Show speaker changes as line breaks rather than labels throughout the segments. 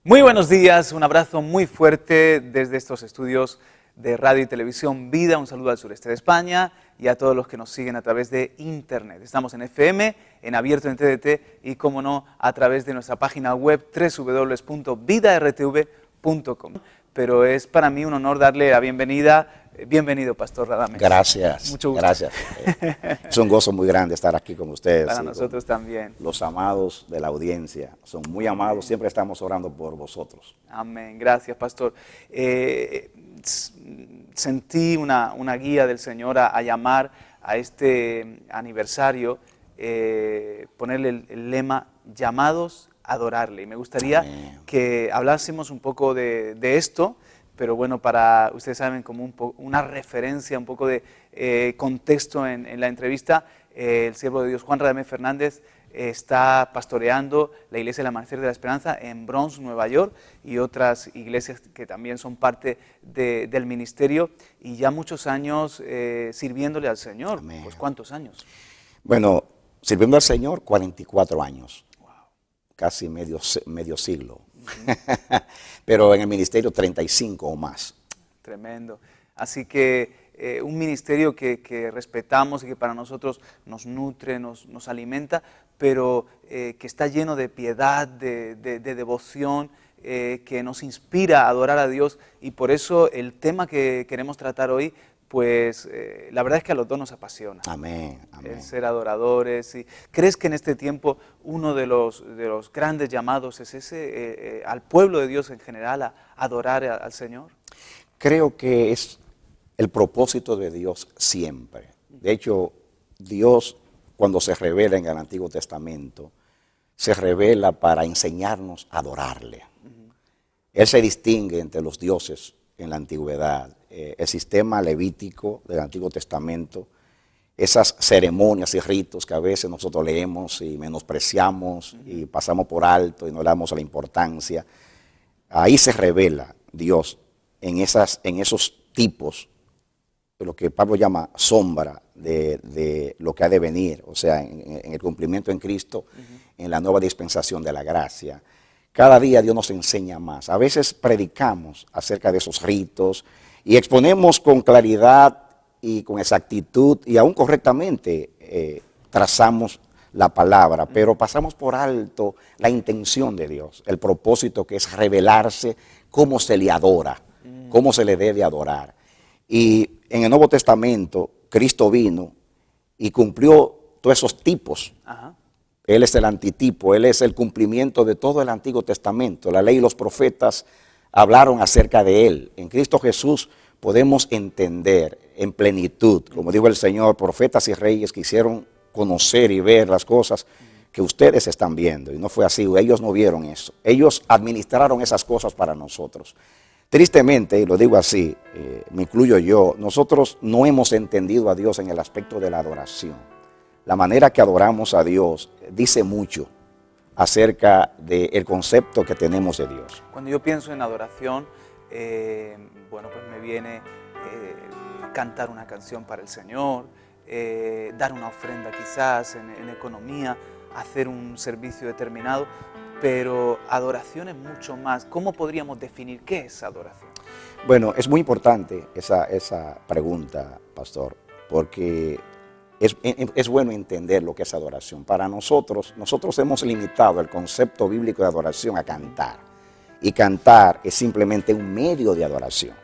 Muy buenos días, un abrazo muy fuerte desde estos estudios de radio y televisión Vida. Un saludo al sureste de España y a todos los que nos siguen a través de internet. Estamos en FM, en abierto en TDT y, como no, a través de nuestra página web www.vidartv.com. Pero es para mí un honor darle la bienvenida. Bienvenido, Pastor Radames.
Gracias.
Mucho gusto.
Gracias. Es un gozo muy grande estar aquí con ustedes.
Para nosotros también.
Los amados de la audiencia. Son muy amados. Siempre estamos orando por vosotros.
Amén. Gracias, Pastor. Sentí una guía del Señor a llamar a este aniversario, ponerle el lema llamados a adorarle. Y me gustaría que hablásemos un poco de esto. Pero bueno, para ustedes saben, como una referencia, un poco de contexto en la entrevista, el siervo de Dios Juan Radamés Fernández está pastoreando la Iglesia del Amanecer de la Esperanza en Bronx, Nueva York, y otras iglesias que también son parte del ministerio, y ya muchos años sirviéndole al Señor.
Amén.
Pues, ¿cuántos años?
Bueno, sirviendo al Señor 44 años.
Wow.
Casi medio siglo. Pero en el ministerio 35 o más.
Tremendo. Así que un ministerio que respetamos y que para nosotros nos nutre, nos alimenta, pero que está lleno de piedad, de devoción, que nos inspira a adorar a Dios. Y por eso el tema que queremos tratar hoy, pues la verdad es que a los dos nos apasiona.
Amén, amén.
El ser adoradores. ¿Y crees que en este tiempo uno de los grandes llamados es ese, al pueblo de Dios en general, a adorar al Señor?
Creo que es el propósito de Dios siempre. De hecho, Dios, cuando se revela en el Antiguo Testamento, se revela para enseñarnos a adorarle. Él se distingue entre los dioses en la antigüedad. El sistema levítico del Antiguo Testamento, esas ceremonias y ritos que a veces nosotros leemos y menospreciamos y pasamos por alto y no le damos la importancia, ahí se revela Dios en esos tipos, de lo que Pablo llama sombra de lo que ha de venir, o sea, en el cumplimiento en Cristo, en la nueva dispensación de la gracia. Cada día Dios nos enseña más. A veces predicamos acerca de esos ritos y exponemos con claridad y con exactitud y aún correctamente trazamos la palabra, pero pasamos por alto la intención de Dios, el propósito que es revelarse cómo se le adora, cómo se le debe adorar. Y en el Nuevo Testamento Cristo vino y cumplió todos esos tipos.
Ajá.
Él es el antitipo, Él es el cumplimiento de todo el Antiguo Testamento. La ley y los profetas hablaron acerca de Él. En Cristo Jesús podemos entender en plenitud, como dijo el Señor, profetas y reyes quisieron conocer y ver las cosas que ustedes están viendo. Y no fue así, ellos no vieron eso. Ellos administraron esas cosas para nosotros. Tristemente, y lo digo así, me incluyo yo, nosotros no hemos entendido a Dios en el aspecto de la adoración. La manera que adoramos a Dios dice mucho acerca del concepto que tenemos de Dios.
Cuando yo pienso en adoración, bueno, pues me viene cantar una canción para el Señor, dar una ofrenda quizás en economía, hacer un servicio determinado, pero adoración es mucho más. ¿Cómo podríamos definir qué es adoración?
Bueno, es muy importante esa pregunta, pastor, porque es bueno entender lo que es adoración. Para nosotros hemos limitado el concepto bíblico de adoración a cantar. Y cantar es simplemente un medio de adoración.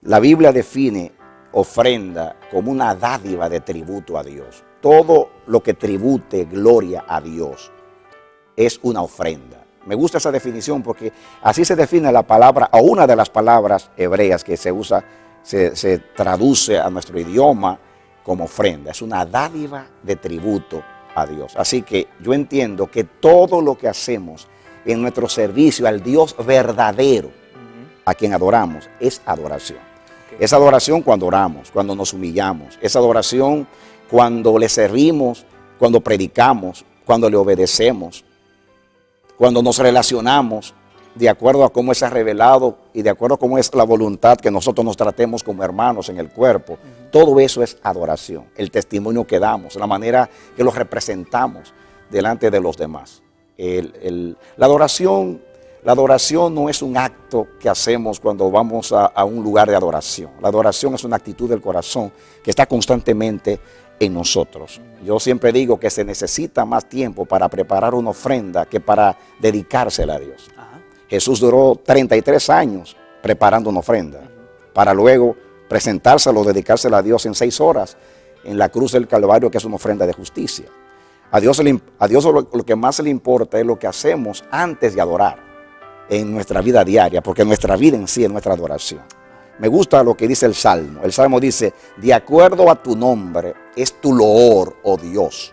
La Biblia define ofrenda como una dádiva de tributo a Dios. Todo lo que tribute gloria a Dios es una ofrenda. Me gusta esa definición porque así se define la palabra, o una de las palabras hebreas que se usa, se traduce a nuestro idioma como ofrenda. Es una dádiva de tributo a Dios. Así que yo entiendo que todo lo que hacemos en nuestro servicio al Dios verdadero, a quien adoramos, es adoración. Es adoración cuando oramos, cuando nos humillamos. Es adoración cuando le servimos, cuando predicamos, cuando le obedecemos, cuando nos relacionamos de acuerdo a cómo se ha revelado y de acuerdo a cómo es la voluntad que nosotros nos tratemos como hermanos en el cuerpo. Todo eso es adoración, el testimonio que damos, la manera que los representamos delante de los demás. La adoración La adoración no es un acto que hacemos cuando vamos a un lugar de adoración. La adoración es una actitud del corazón que está constantemente en nosotros. Yo siempre digo que se necesita más tiempo para preparar una ofrenda que para dedicársela a Dios. Ajá. Jesús duró 33 años preparando una ofrenda para luego presentárselo, dedicársela a Dios en 6 horas en la cruz del Calvario, que es una ofrenda de justicia. A Dios lo que más le importa es lo que hacemos antes de adorar en nuestra vida diaria, porque nuestra vida en sí es nuestra adoración. Me gusta lo que dice el Salmo. El Salmo dice, de acuerdo a tu nombre es tu loor, oh Dios.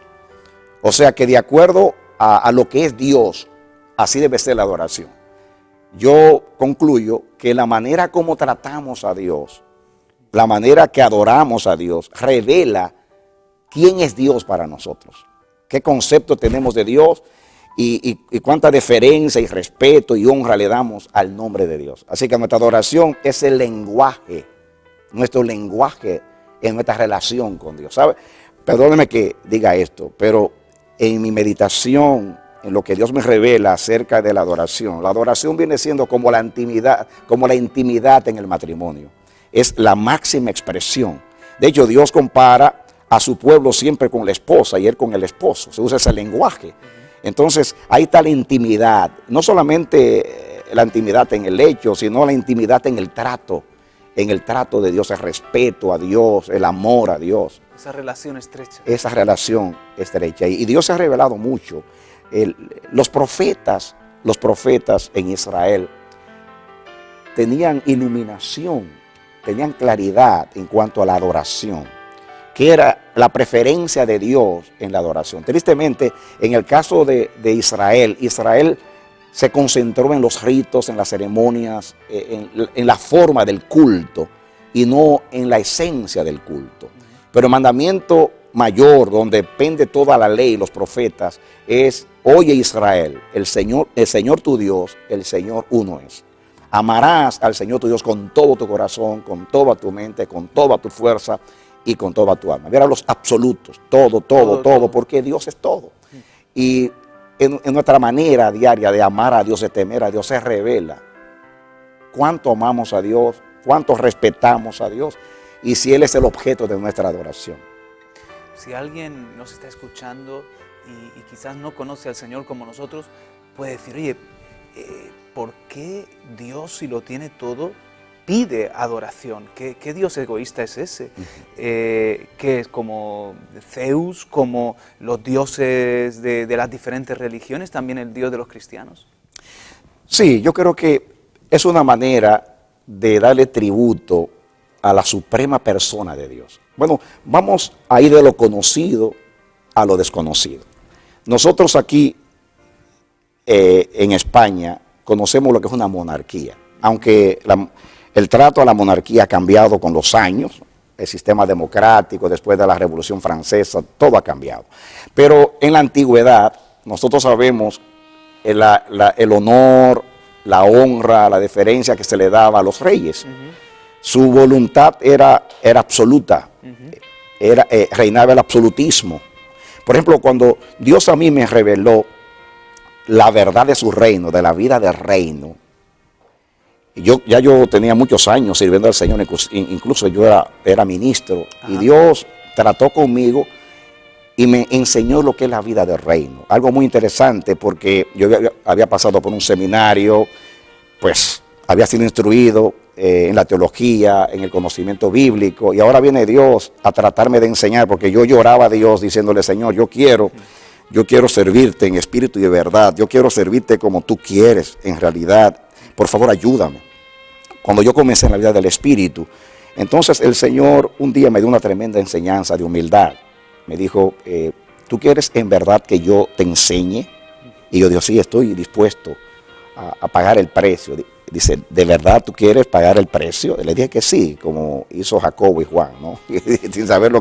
O sea que de acuerdo a lo que es Dios, así debe ser la adoración. Yo concluyo que la manera como tratamos a Dios, la manera que adoramos a Dios, revela quién es Dios para nosotros. Qué concepto tenemos de Dios y cuánta deferencia y respeto y honra le damos al nombre de Dios. Así que nuestra adoración es el lenguaje, nuestro lenguaje en nuestra relación con Dios. ¿Sabe? Perdóneme que diga esto, pero en mi meditación, en lo que Dios me revela acerca de la adoración viene siendo como la intimidad en el matrimonio. Es la máxima expresión. De hecho, Dios compara a su pueblo siempre con la esposa y él con el esposo. Se usa ese lenguaje. Entonces, ahí está la intimidad. No solamente la intimidad en el hecho, sino la intimidad en el trato de Dios, el respeto a Dios, el amor a Dios.
Esa relación estrecha.
Esa relación estrecha. Y Dios se ha revelado mucho. Los profetas en Israel tenían iluminación, tenían claridad en cuanto a la adoración, que era la preferencia de Dios en la adoración. Tristemente, en el caso de Israel se concentró en los ritos, en las ceremonias, en la forma del culto y no en la esencia del culto. Pero el mandamiento mayor, donde depende toda la ley y los profetas, es: oye Israel, el Señor tu Dios, el Señor uno es. Amarás al Señor tu Dios con todo tu corazón, con toda tu mente, con toda tu fuerza y con toda tu alma. Mira los absolutos, todo, porque Dios es todo. Y en nuestra manera diaria de amar a Dios, de temer a Dios, se revela cuánto amamos a Dios, cuánto respetamos a Dios y si Él es el objeto de nuestra adoración.
Si alguien nos está escuchando y quizás no conoce al Señor como nosotros, puede decir, oye, ¿por qué Dios, si lo tiene todo, pide adoración? ¿Qué Dios egoísta es ese? ¿Que es como Zeus, como los dioses de las diferentes religiones, también el Dios de los cristianos?
Sí, yo creo que es una manera de darle tributo a la suprema persona de Dios. Bueno, vamos a ir de lo conocido a lo desconocido. Nosotros aquí en España conocemos lo que es una monarquía, aunque el trato a la monarquía ha cambiado con los años, el sistema democrático, después de la Revolución Francesa, todo ha cambiado. Pero en la antigüedad, nosotros sabemos el honor, la honra, la deferencia que se le daba a los reyes. Su voluntad era absoluta, reinaba el absolutismo. Por ejemplo, cuando Dios a mí me reveló la verdad de su reino, de la vida del reino, yo tenía muchos años sirviendo al Señor, incluso yo era ministro. Ajá. Y Dios trató conmigo y me enseñó lo que es la vida del reino. Algo muy interesante, porque yo había pasado por un seminario, pues había sido instruido en la teología, en el conocimiento bíblico, y ahora viene Dios a tratarme de enseñar, porque yo lloraba a Dios diciéndole: Señor, yo quiero servirte en espíritu y de verdad, yo quiero servirte como tú quieres en realidad, por favor ayúdame. Cuando yo comencé en la vida del espíritu, entonces el Señor un día me dio una tremenda enseñanza de humildad. Me dijo: ¿tú quieres en verdad que yo te enseñe? Y yo digo: sí, estoy dispuesto a pagar el precio. Dice: ¿de verdad tú quieres pagar el precio? Le dije que sí, como hizo Jacobo y Juan, ¿no? Sin saber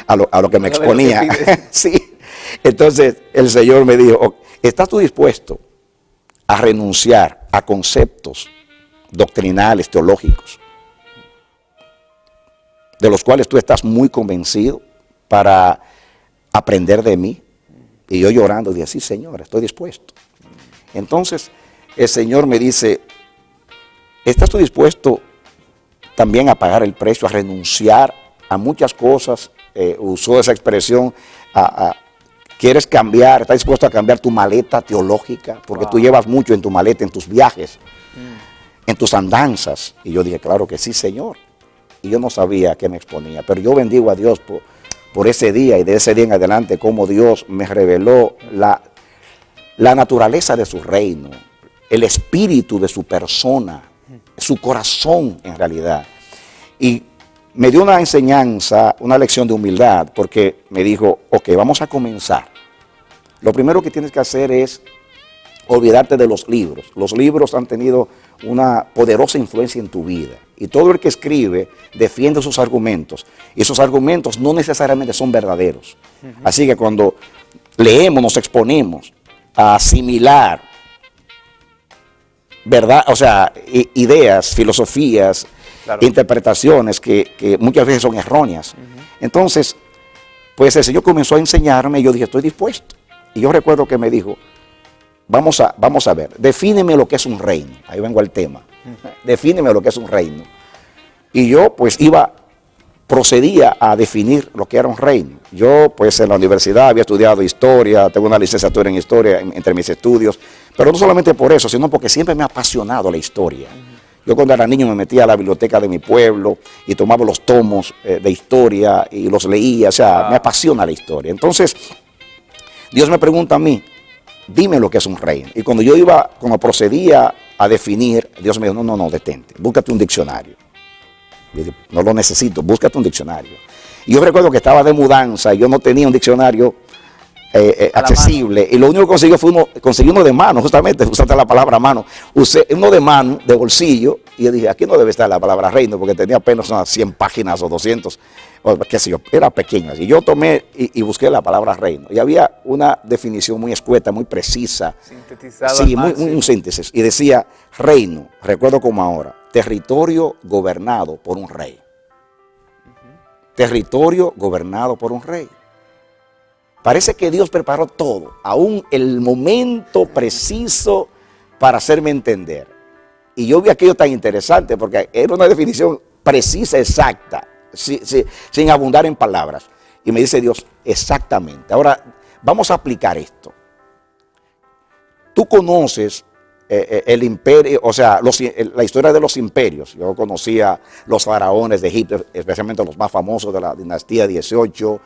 a lo que me exponía. Sí. Entonces el Señor me dijo: ¿estás tú dispuesto a renunciar a conceptos doctrinales, teológicos, de los cuales tú estás muy convencido, para aprender de mí? Y yo llorando dije: sí, Señor, estoy dispuesto. Entonces el Señor me dice, ¿estás tú dispuesto también a pagar el precio, a renunciar a muchas cosas? Usó esa expresión, ¿quieres cambiar? ¿Estás dispuesto a cambiar tu maleta teológica? Porque tú llevas mucho en tu maleta, en tus viajes, en tus andanzas. Y yo dije, claro que sí, Señor. Y yo no sabía a qué me exponía, pero yo bendigo a Dios por ese día y de ese día en adelante, cómo Dios me reveló la naturaleza de su reino, el espíritu de su persona, su corazón en realidad. Y me dio una enseñanza, una lección de humildad, porque me dijo, ok, vamos a comenzar. Lo primero que tienes que hacer es olvidarte de los libros. Los libros han tenido una poderosa influencia en tu vida. Y todo el que escribe defiende sus argumentos. Y esos argumentos no necesariamente son verdaderos. Así que cuando leemos, nos exponemos a asimilar, ¿verdad? O sea, ideas, filosofías, claro, interpretaciones que muchas veces son erróneas. Entonces, pues el Señor comenzó a enseñarme y yo dije, estoy dispuesto. Y yo recuerdo que me dijo, vamos a ver, defíneme lo que es un reino. Ahí vengo al tema. Defíneme lo que es un reino. Y yo pues procedía a definir lo que era un reino. Yo pues en la universidad había estudiado historia, tengo una licenciatura en historia entre mis estudios, pero no solamente por eso, sino porque siempre me ha apasionado la historia. Yo cuando era niño me metía a la biblioteca de mi pueblo y tomaba los tomos de historia y los leía, o sea, me apasiona la historia. Entonces, Dios me pregunta a mí, dime lo que es un reino. Y cuando procedía a definir, Dios me dijo, no, detente, búscate un diccionario. Yo dije, no lo necesito, búscate un diccionario. Y yo recuerdo que estaba de mudanza y yo no tenía un diccionario accesible. Y lo único que conseguí uno de mano, justamente, usaste la palabra mano. Usé uno de mano, de bolsillo, y yo dije, aquí no debe estar la palabra reino, porque tenía apenas unas 100 páginas o 200, o qué sé yo, era pequeña. Y yo tomé y busqué la palabra reino. Y había una definición muy escueta, muy precisa.
Sintetizada.
Sí, muy un síntesis. Y decía, reino, recuerdo como ahora, territorio gobernado por un rey. Territorio gobernado por un rey. Parece que Dios preparó todo, aún el momento preciso para hacerme entender. Y yo vi aquello tan interesante porque era una definición precisa, exacta, sin abundar en palabras. Y me dice Dios, exactamente. Ahora, vamos a aplicar esto. Tú conoces el imperio, o sea, la historia de los imperios. Yo conocía los faraones de Egipto, especialmente los más famosos de la dinastía 18.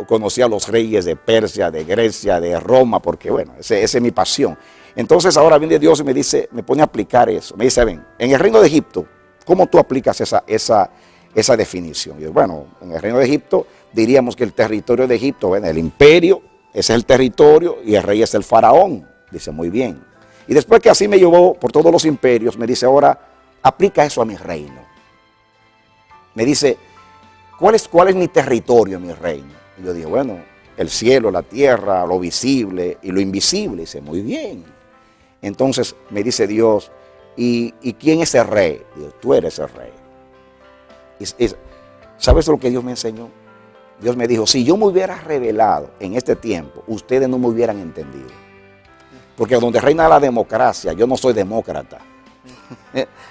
Conocía a los reyes de Persia, de Grecia, de Roma, porque bueno, esa es mi pasión. Entonces ahora viene Dios y me pone a aplicar eso. Me dice, ven, en el reino de Egipto, ¿cómo tú aplicas esa definición? Y yo, bueno, en el reino de Egipto diríamos que el territorio de Egipto, bueno, el imperio, ese es el territorio y el rey es el faraón. Dice, muy bien. Y después que así me llevó por todos los imperios, me dice, ahora aplica eso a mi reino. Me dice, ¿cuál es mi territorio, mi reino? Y yo dije, bueno, el cielo, la tierra, lo visible y lo invisible. Y dice, muy bien. Entonces me dice Dios, ¿y quién es el rey? Y yo, tú eres el rey. ¿Sabes lo que Dios me enseñó? Dios me dijo, si yo me hubiera revelado en este tiempo, ustedes no me hubieran entendido. Porque donde reina la democracia, yo no soy demócrata.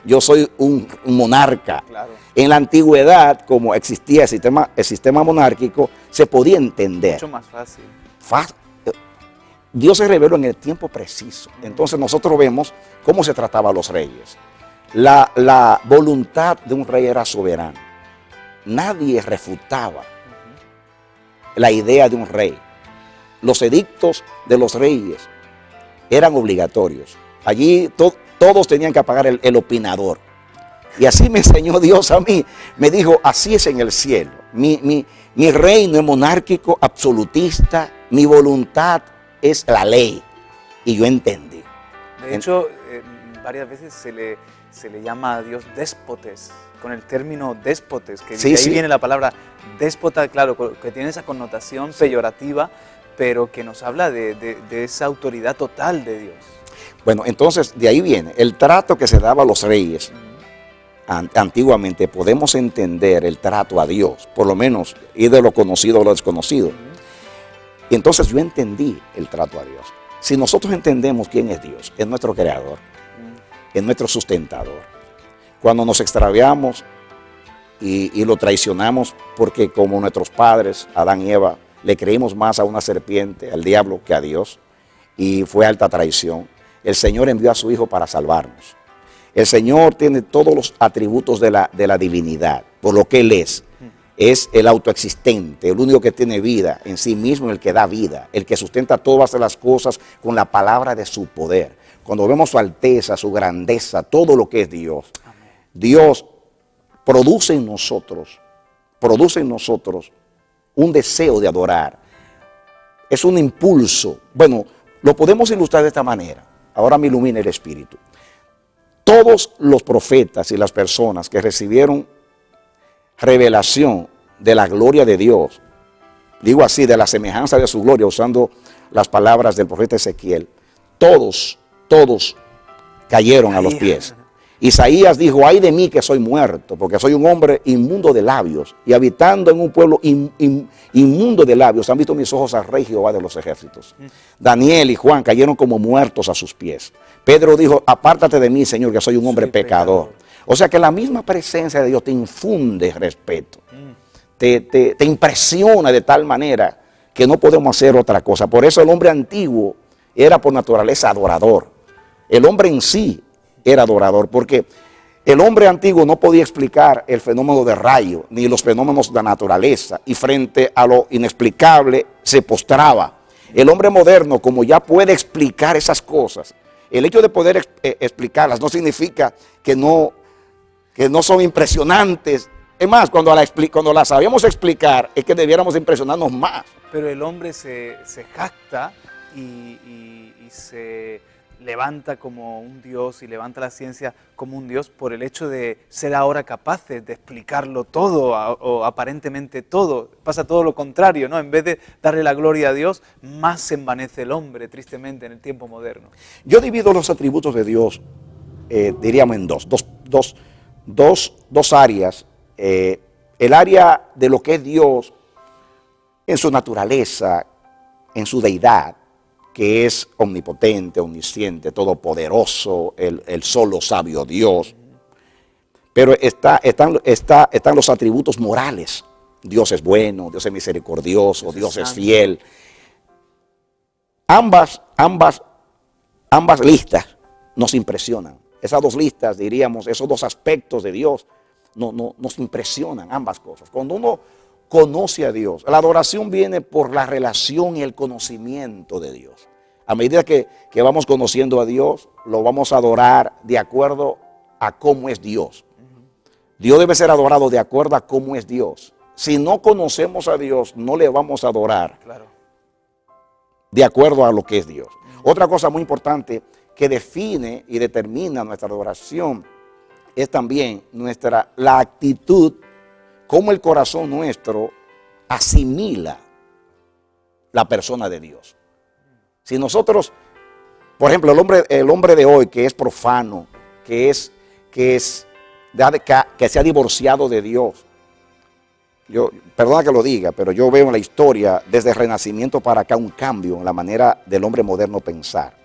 Yo soy un monarca. Claro. En la antigüedad, como existía el sistema monárquico, se podía entender.
Mucho más fácil.
Dios se reveló en el tiempo preciso. Entonces nosotros vemos cómo se trataba a los reyes. La voluntad de un rey era soberana. Nadie refutaba la idea de un rey. Los edictos de los reyes eran obligatorios. Allí todos tenían que pagar el opinador. Y así me enseñó Dios a mí. Me dijo, así es en el cielo. Mi reino es monárquico, absolutista. Mi voluntad es la ley. Y yo entendí.
De hecho, varias veces se le llama a Dios déspotes, con el término déspotes, que de ahí viene la palabra déspota, claro, que tiene esa connotación peyorativa, pero que nos habla de esa autoridad total de Dios.
Bueno, entonces de ahí viene el trato que se daba a los reyes. Antiguamente podemos entender el trato a Dios, por lo menos ir de lo conocido a lo desconocido. Y entonces yo entendí el trato a Dios. Si nosotros entendemos quién es Dios, es nuestro creador, es nuestro sustentador. Cuando nos extraviamos y lo traicionamos, porque como nuestros padres, Adán y Eva, le creímos más a una serpiente, al diablo, que a Dios, y fue alta traición, el Señor envió a su Hijo para salvarnos. El Señor tiene todos los atributos de la divinidad, por lo que Él es el autoexistente, el único que tiene vida en sí mismo, el que da vida, el que sustenta todas las cosas con la palabra de su poder. Cuando vemos su alteza, su grandeza, todo lo que es Dios, Dios produce en nosotros un deseo de adorar. Es un impulso. Bueno, lo podemos ilustrar de esta manera. Ahora me ilumina el Espíritu. Todos los profetas y las personas que recibieron revelación de la gloria de Dios, digo así, de la semejanza de su gloria, usando las palabras del profeta Ezequiel, todos cayeron a los pies. Isaías dijo: ay de mí que soy muerto, porque soy un hombre inmundo de labios, y habitando en un pueblo inmundo de labios, han visto mis ojos al Rey Jehová de los ejércitos. Daniel y Juan cayeron como muertos a sus pies. Pedro dijo: apártate de mí, Señor, que soy un hombre pecador. O sea que la misma presencia de Dios te infunde respeto, te impresiona de tal manera que no podemos hacer otra cosa. Por eso el hombre antiguo era por naturaleza adorador. El hombre en sí era adorador, porque el hombre antiguo no podía explicar el fenómeno de rayo, ni los fenómenos de la naturaleza, y frente a lo inexplicable se postraba. El hombre moderno, como ya puede explicar esas cosas, el hecho de poder explicarlas no significa que no son impresionantes. Es más, cuando las sabíamos explicar, es que debiéramos impresionarnos más.
Pero el hombre se jacta y se levanta como un Dios, y levanta la ciencia como un Dios por el hecho de ser ahora capaces de explicarlo todo, o aparentemente todo. Pasa todo lo contrario, ¿no? En vez de darle la gloria a Dios, más se envanece el hombre, tristemente, en el tiempo moderno.
Yo divido los atributos de Dios, diríamos, en dos áreas. El área de lo que es Dios en su naturaleza, en su deidad, que es omnipotente, omnisciente, todopoderoso, el solo sabio Dios. Pero están los atributos morales. Dios es bueno, Dios es misericordioso, Dios es fiel. Ambas listas nos impresionan. Esas dos listas, diríamos, esos dos aspectos de Dios nos impresionan, ambas cosas. Cuando uno conoce a Dios, la adoración viene por la relación y el conocimiento de Dios. A medida que vamos conociendo a Dios, lo vamos a adorar de acuerdo a cómo es Dios. Dios debe ser adorado de acuerdo a cómo es Dios. Si no conocemos a Dios, no le vamos a adorar de acuerdo a lo que es Dios. Otra cosa muy importante que define y determina nuestra adoración es también la actitud, cómo el corazón nuestro asimila la persona de Dios. Si nosotros, por ejemplo, el hombre de hoy que es profano, que se ha divorciado de Dios, perdona que lo diga, pero yo veo en la historia desde el Renacimiento para acá un cambio en la manera del hombre moderno pensar.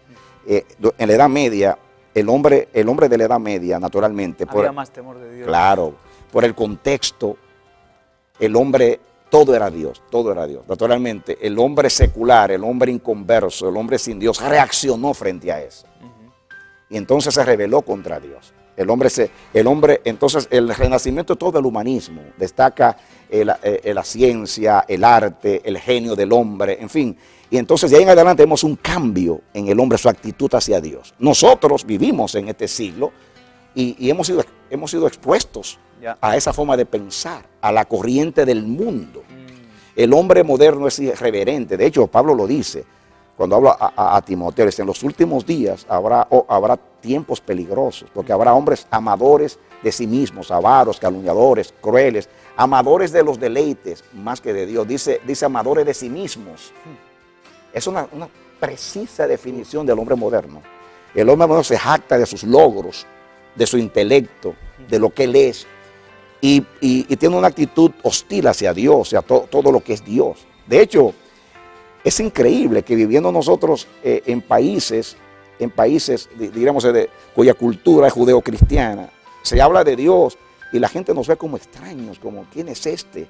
En la Edad Media, el hombre de la Edad Media, naturalmente,
había más temor de Dios.
Claro, por el contexto, el hombre, todo era Dios. Naturalmente, el hombre secular, el hombre inconverso, el hombre sin Dios, reaccionó frente a eso. Y entonces se rebeló contra Dios. Entonces el renacimiento de todo el humanismo, destaca la ciencia, el arte, el genio del hombre, en fin. Y entonces de ahí en adelante vemos un cambio en el hombre, su actitud hacia Dios. Nosotros vivimos en este siglo y hemos sido expuestos a esa forma de pensar, a la corriente del mundo. El hombre moderno es irreverente. De hecho, Pablo lo dice cuando habla a Timoteo, dice: en los últimos días habrá tiempos peligrosos, porque habrá hombres amadores de sí mismos, avaros, calumniadores, crueles, amadores de los deleites más que de Dios. Dice amadores de sí mismos. Es una precisa definición del hombre moderno. El hombre moderno se jacta de sus logros, de su intelecto, de lo que él es, y tiene una actitud hostil hacia Dios, hacia todo lo que es Dios. De hecho, es increíble que viviendo nosotros en países en países, diríamos, cuya cultura es judeocristiana, se habla de Dios y la gente nos ve como extraños, como ¿quién es este?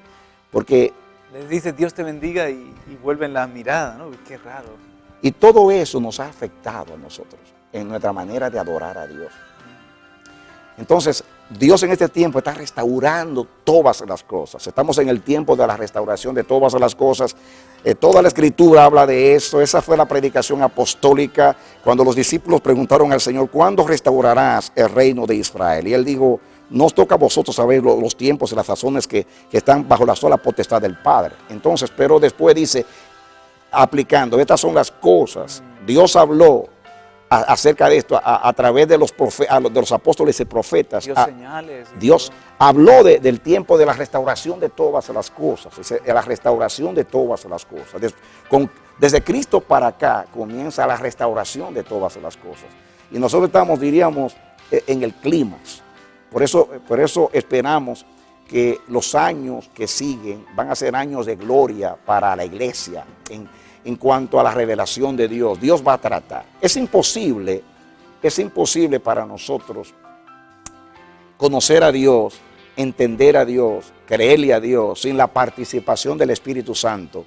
Porque
Les dice Dios te bendiga y vuelven la mirada, ¿no? Qué raro.
y todo eso nos ha afectado a nosotros en nuestra manera de adorar a Dios. Entonces, Dios en este tiempo está restaurando todas las cosas. Estamos en el tiempo de la restauración de todas las cosas. Toda la Escritura habla de eso. Esa fue la predicación apostólica cuando los discípulos preguntaron al Señor, ¿cuándo restaurarás el reino de Israel? Y Él dijo, no os toca a vosotros saber los tiempos y las razones que están bajo la sola potestad del Padre. Entonces, pero después dice, aplicando, estas son las cosas. Dios habló acerca de esto a través de los apóstoles y profetas. Dios habló del tiempo de la restauración de todas las cosas, de la restauración de todas las cosas. Desde Cristo para acá comienza la restauración de todas las cosas. Y nosotros estamos, diríamos, en el clímax. Por eso esperamos que los años que siguen van a ser años de gloria para la iglesia en cuanto a la revelación de Dios. Dios va a tratar. Es imposible para nosotros conocer a Dios, entender a Dios, creerle a Dios sin la participación del Espíritu Santo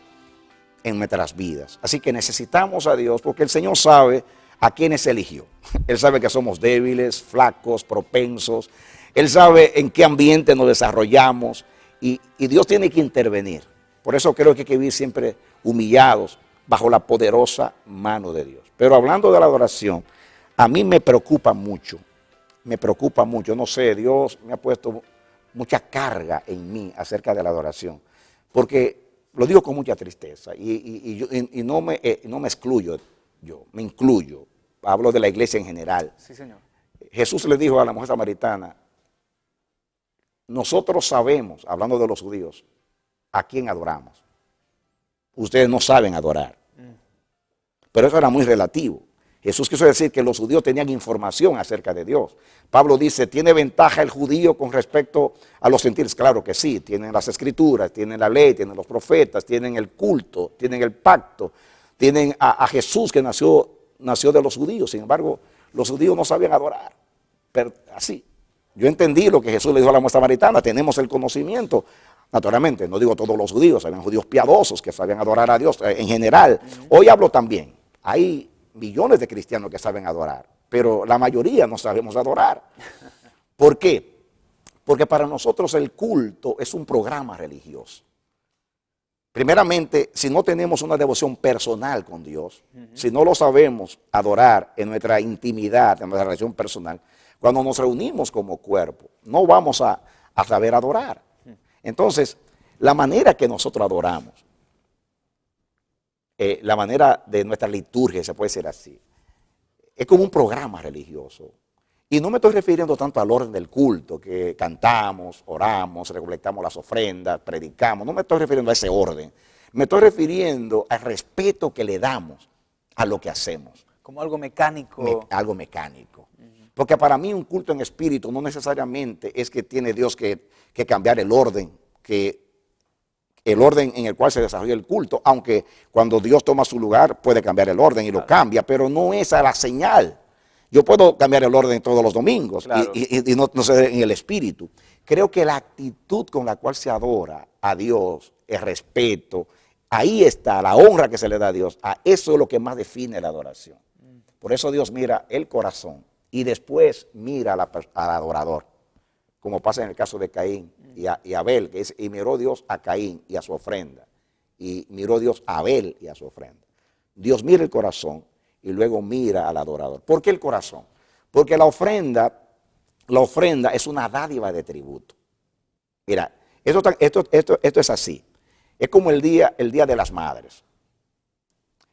en nuestras vidas. Así que necesitamos a Dios porque el Señor sabe a quienes eligió. Él sabe que somos débiles, flacos, propensos. Él sabe en qué ambiente nos desarrollamos y Dios tiene que intervenir. Por eso creo que hay que vivir siempre humillados bajo la poderosa mano de Dios. Pero hablando de la adoración, a mí me preocupa mucho, no sé, Dios me ha puesto mucha carga en mí acerca de la adoración, porque lo digo con mucha tristeza y no me excluyo, yo me incluyo, hablo de la iglesia en general.
Sí, Señor.
Jesús le dijo a la mujer samaritana, nosotros sabemos, hablando de los judíos, a quién adoramos. Ustedes no saben adorar. Pero eso era muy relativo. Jesús quiso decir que los judíos tenían información acerca de Dios. Pablo dice, ¿tiene ventaja el judío con respecto a los gentiles? Claro que sí, tienen las escrituras, tienen la ley, tienen los profetas, tienen el culto, tienen el pacto, tienen a Jesús que nació de los judíos. Sin embargo, los judíos no sabían adorar. Pero así, yo entendí lo que Jesús le dijo a la mujer samaritana, tenemos el conocimiento. Naturalmente, no digo todos los judíos, habían judíos piadosos que sabían adorar a Dios en general. Hoy hablo también, hay millones de cristianos que saben adorar, pero la mayoría no sabemos adorar. ¿Por qué? Porque para nosotros el culto es un programa religioso. Primeramente, si no tenemos una devoción personal con Dios, si no lo sabemos adorar en nuestra intimidad, en nuestra relación personal, cuando nos reunimos como cuerpo, no vamos a saber adorar. Entonces, la manera que nosotros adoramos, la manera de nuestra liturgia, se puede decir así, es como un programa religioso. Y no me estoy refiriendo tanto al orden del culto, que cantamos, oramos, recolectamos las ofrendas, predicamos. No me estoy refiriendo a ese orden. Me estoy refiriendo al respeto que le damos a lo que hacemos.
Como algo mecánico.
Algo mecánico. Porque para mí un culto en espíritu no necesariamente es que tiene Dios que cambiar el orden en el cual se desarrolla el culto, aunque cuando Dios toma su lugar puede cambiar el orden y lo cambia, pero no es a la señal. Yo puedo cambiar el orden todos los domingos y no sé en el espíritu. Creo que la actitud con la cual se adora a Dios, el respeto, ahí está la honra que se le da a Dios. A eso es lo que más define la adoración. Por eso Dios mira el corazón y después mira al adorador, como pasa en el caso de Caín y Abel, que y miró Dios a Caín y a su ofrenda, y miró Dios a Abel y a su ofrenda. Dios mira el corazón y luego mira al adorador. ¿Por qué el corazón? Porque la ofrenda es una dádiva de tributo. Mira, esto es así. Es como el día de las madres.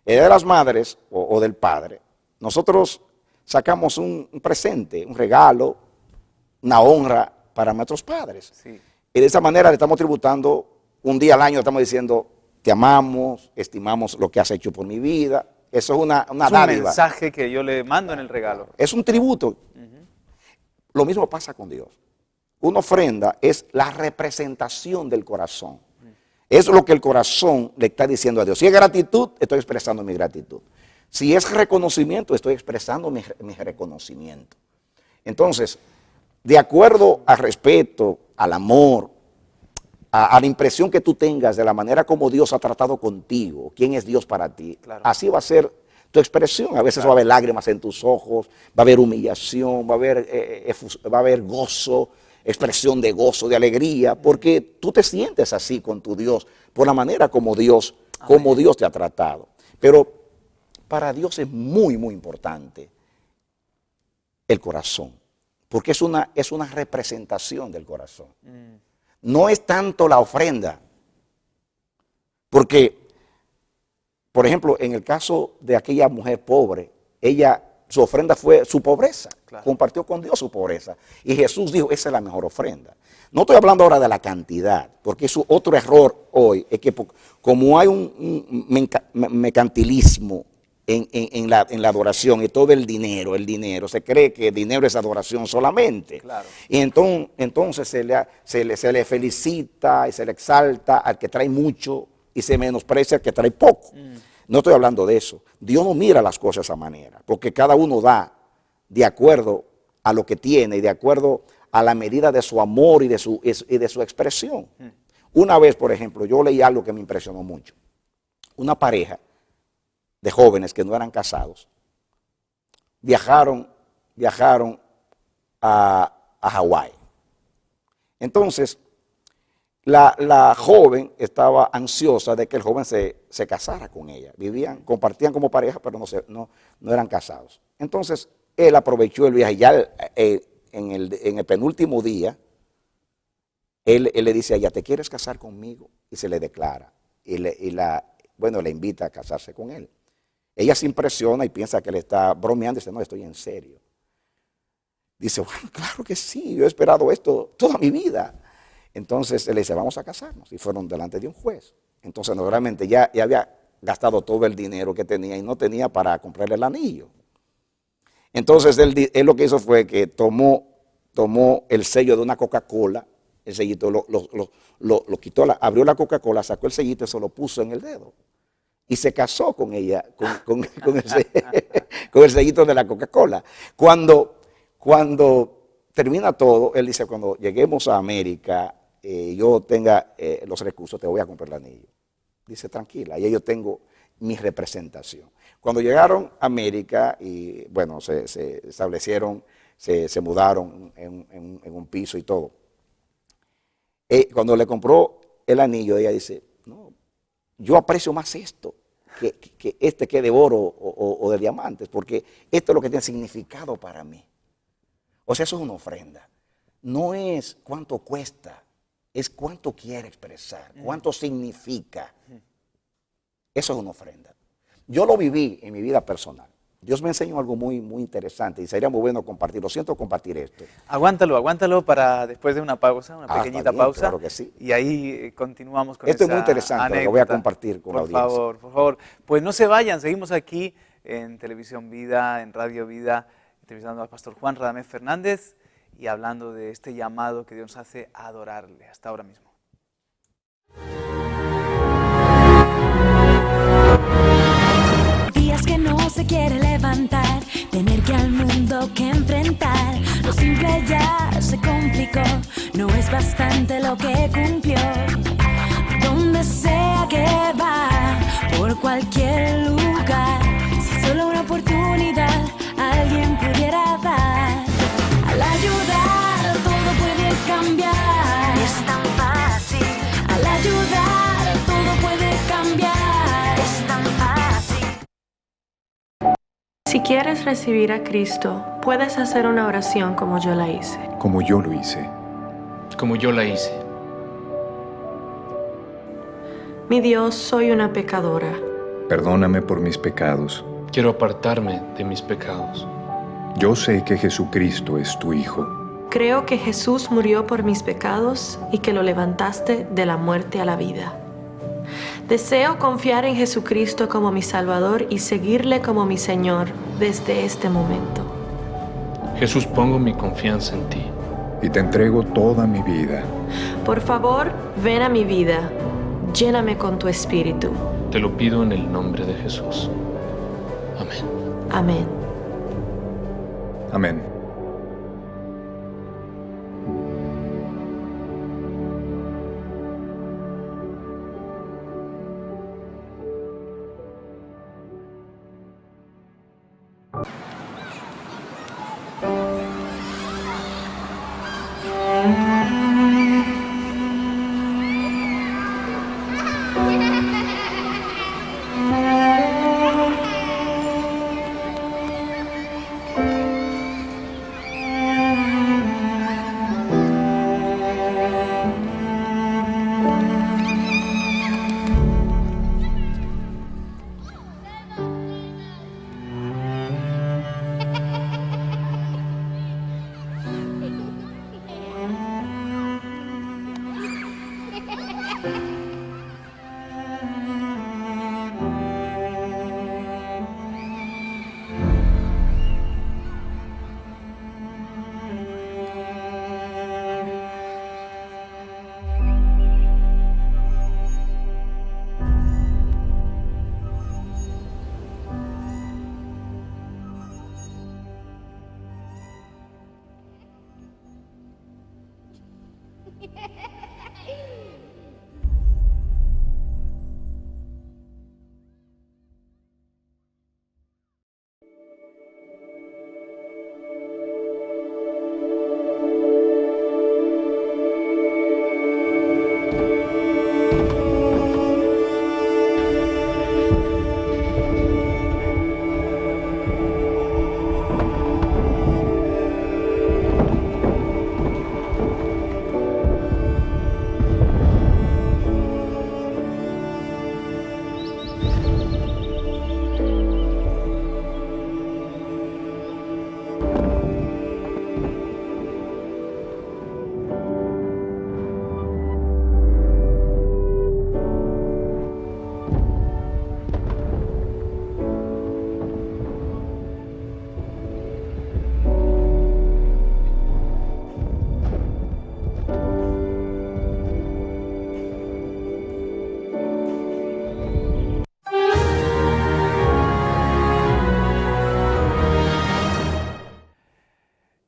El día de las madres o del padre, nosotros sacamos un presente, un regalo, una honra para nuestros padres. Sí. Y de esa manera le estamos tributando un día al año, le estamos diciendo, te amamos, estimamos lo que has hecho por mi vida. Eso es una dádiva.
Es un mensaje que yo le mando en el regalo.
Es un tributo. Lo mismo pasa con Dios. Una ofrenda es la representación del corazón. Es lo que el corazón le está diciendo a Dios. Si es gratitud, estoy expresando mi gratitud. Si es reconocimiento, estoy expresando mi reconocimiento. Entonces, de acuerdo al respeto, al amor, a la impresión que tú tengas de la manera como Dios ha tratado contigo, quién es Dios para ti,
Claro.
así va a ser tu expresión. A veces va a haber lágrimas en tus ojos, va a haber humillación, va a haber gozo, expresión de gozo, de alegría, porque tú te sientes así con tu Dios, por la manera como Dios te ha tratado. Pero para Dios es muy, muy importante el corazón, porque es una representación del corazón. No es tanto la ofrenda, porque, por ejemplo, en el caso de aquella mujer pobre, su ofrenda fue su pobreza,
Claro.
compartió con Dios su pobreza. Y Jesús dijo, esa es la mejor ofrenda. No estoy hablando ahora de la cantidad, porque es otro error hoy, es que como hay un mercantilismo en la adoración y todo el dinero, se cree que el dinero es adoración solamente.
Claro.
Y entonces se le felicita y se le exalta al que trae mucho y se menosprecia al que trae poco. No estoy hablando de eso. Dios no mira las cosas de esa manera, porque cada uno da de acuerdo a lo que tiene y de acuerdo a la medida de su amor y de su expresión. Una vez, por ejemplo, yo leí algo que me impresionó mucho. Una pareja de jóvenes que no eran casados viajaron a Hawái. Entonces, la joven estaba ansiosa de que el joven se casara con ella. Compartían como pareja, pero no eran casados. Entonces, él aprovechó el viaje. Ya en el penúltimo día, él le dice a ella, ¿te quieres casar conmigo? Y se le declara. Y le invita a casarse con él. Ella se impresiona y piensa que le está bromeando y dice, no, estoy en serio. Dice, bueno, claro que sí, yo he esperado esto toda mi vida. Entonces él le dice, vamos a casarnos. Y fueron delante de un juez. Entonces normalmente ya había gastado todo el dinero que tenía y no tenía para comprarle el anillo. Entonces él lo que hizo fue que tomó el sello de una Coca-Cola, el sellito lo quitó, abrió la Coca-Cola, sacó el sellito y se lo puso en el dedo. Y se casó con ella, con el sellito de la Coca-Cola. Cuando termina todo, él dice, cuando lleguemos a América, yo tenga los recursos, te voy a comprar el anillo. Dice, tranquila, y yo tengo mi representación. Cuando llegaron a América y bueno, se establecieron, se mudaron en un piso y todo. Cuando le compró el anillo, ella dice, no, yo aprecio más esto que de oro o de diamantes, porque esto es lo que tiene significado para mí. O sea, eso es una ofrenda. No es cuánto cuesta, es cuánto quiere expresar, cuánto significa. Eso es una ofrenda. Yo lo viví en mi vida personal. Dios me enseñó algo muy, muy interesante y sería muy bueno compartirlo. Siento compartir esto.
Aguántalo para después de una pausa, una pequeñita
está bien,
pausa.
Claro que sí.
Y ahí continuamos con
Esto
esa
es muy interesante,
anécdota.
lo voy a compartir con la audiencia.
Por favor. Pues no se vayan, seguimos aquí en Televisión Vida, en Radio Vida, entrevistando al pastor Juan Radamés Fernández y hablando de este llamado que Dios hace a adorarle. Hasta ahora mismo.
Días que no se quiere levantar, tener que al mundo que enfrentar. Lo simple ya se complicó, no es bastante lo que cumplió. Donde sea que va, por cualquier lugar, si solo una oportunidad alguien pudiera dar. Al ayudar todo puede cambiar, es tan fácil. Al ayudar todo puede cambiar, es tan fácil.
Si quieres recibir a Cristo, puedes hacer una oración como yo la hice.
Como yo lo hice.
Como yo la hice.
Mi Dios, soy una pecadora.
Perdóname por mis pecados.
Quiero apartarme de mis pecados.
Yo sé que Jesucristo es tu Hijo.
Creo que Jesús murió por mis pecados y que lo levantaste de la muerte a la vida. Deseo confiar en Jesucristo como mi Salvador y seguirle como mi Señor desde este momento.
Jesús, pongo mi confianza en ti.
Y te entrego toda mi vida.
Por favor, ven a mi vida. Lléname con tu espíritu.
Te lo pido en el nombre de Jesús. Amén.
Amén.
Amén.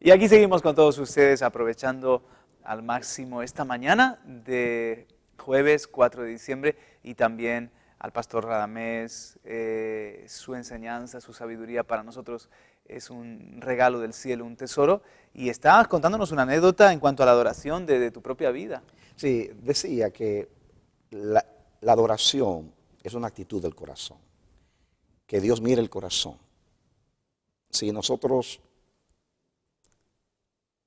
Y aquí seguimos con todos ustedes aprovechando al máximo esta mañana de jueves 4 de diciembre y también al pastor Radamés, su enseñanza, su sabiduría para nosotros es un regalo del cielo, un tesoro. Y estabas contándonos una anécdota en cuanto a la adoración de tu propia vida.
Sí, decía que la adoración es una actitud del corazón, que Dios mira el corazón. Si nosotros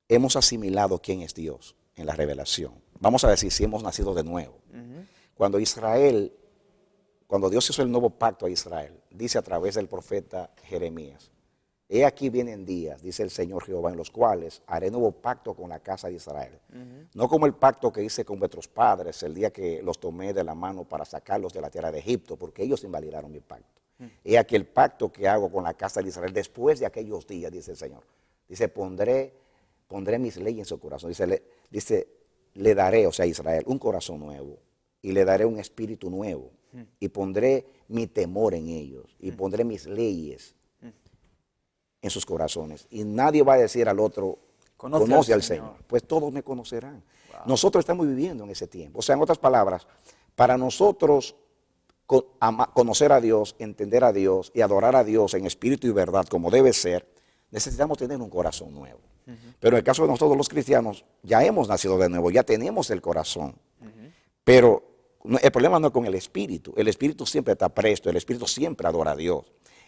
hemos asimilado quién es Dios en la revelación, vamos a decir si hemos nacido de nuevo. Cuando Dios hizo el nuevo pacto a Israel, dice a través del profeta Jeremías: he aquí vienen días, dice el Señor Jehová, en los cuales haré nuevo pacto con la casa de Israel. No como el pacto que hice con vuestros padres el día que los tomé de la mano para sacarlos de la tierra de Egipto, porque ellos invalidaron mi pacto. He aquí el pacto que hago con la casa de Israel después de aquellos días, dice el Señor. Dice, pondré mis leyes en su corazón. Dice, le daré, o sea, a Israel, un corazón nuevo, y le daré un espíritu nuevo, y pondré mi temor en ellos, y pondré mis leyes en sus corazones. Y nadie va a decir al otro, conoce al Señor. Pues todos me conocerán. Wow. Nosotros estamos viviendo en ese tiempo. O sea, en otras palabras, para nosotros conocer a Dios, entender a Dios y adorar a Dios en espíritu y verdad como debe ser, necesitamos tener un corazón nuevo. Pero en el caso de nosotros los cristianos, ya hemos nacido de nuevo, ya tenemos el corazón. Pero el problema no es con el espíritu siempre está presto, el espíritu siempre adora a Dios.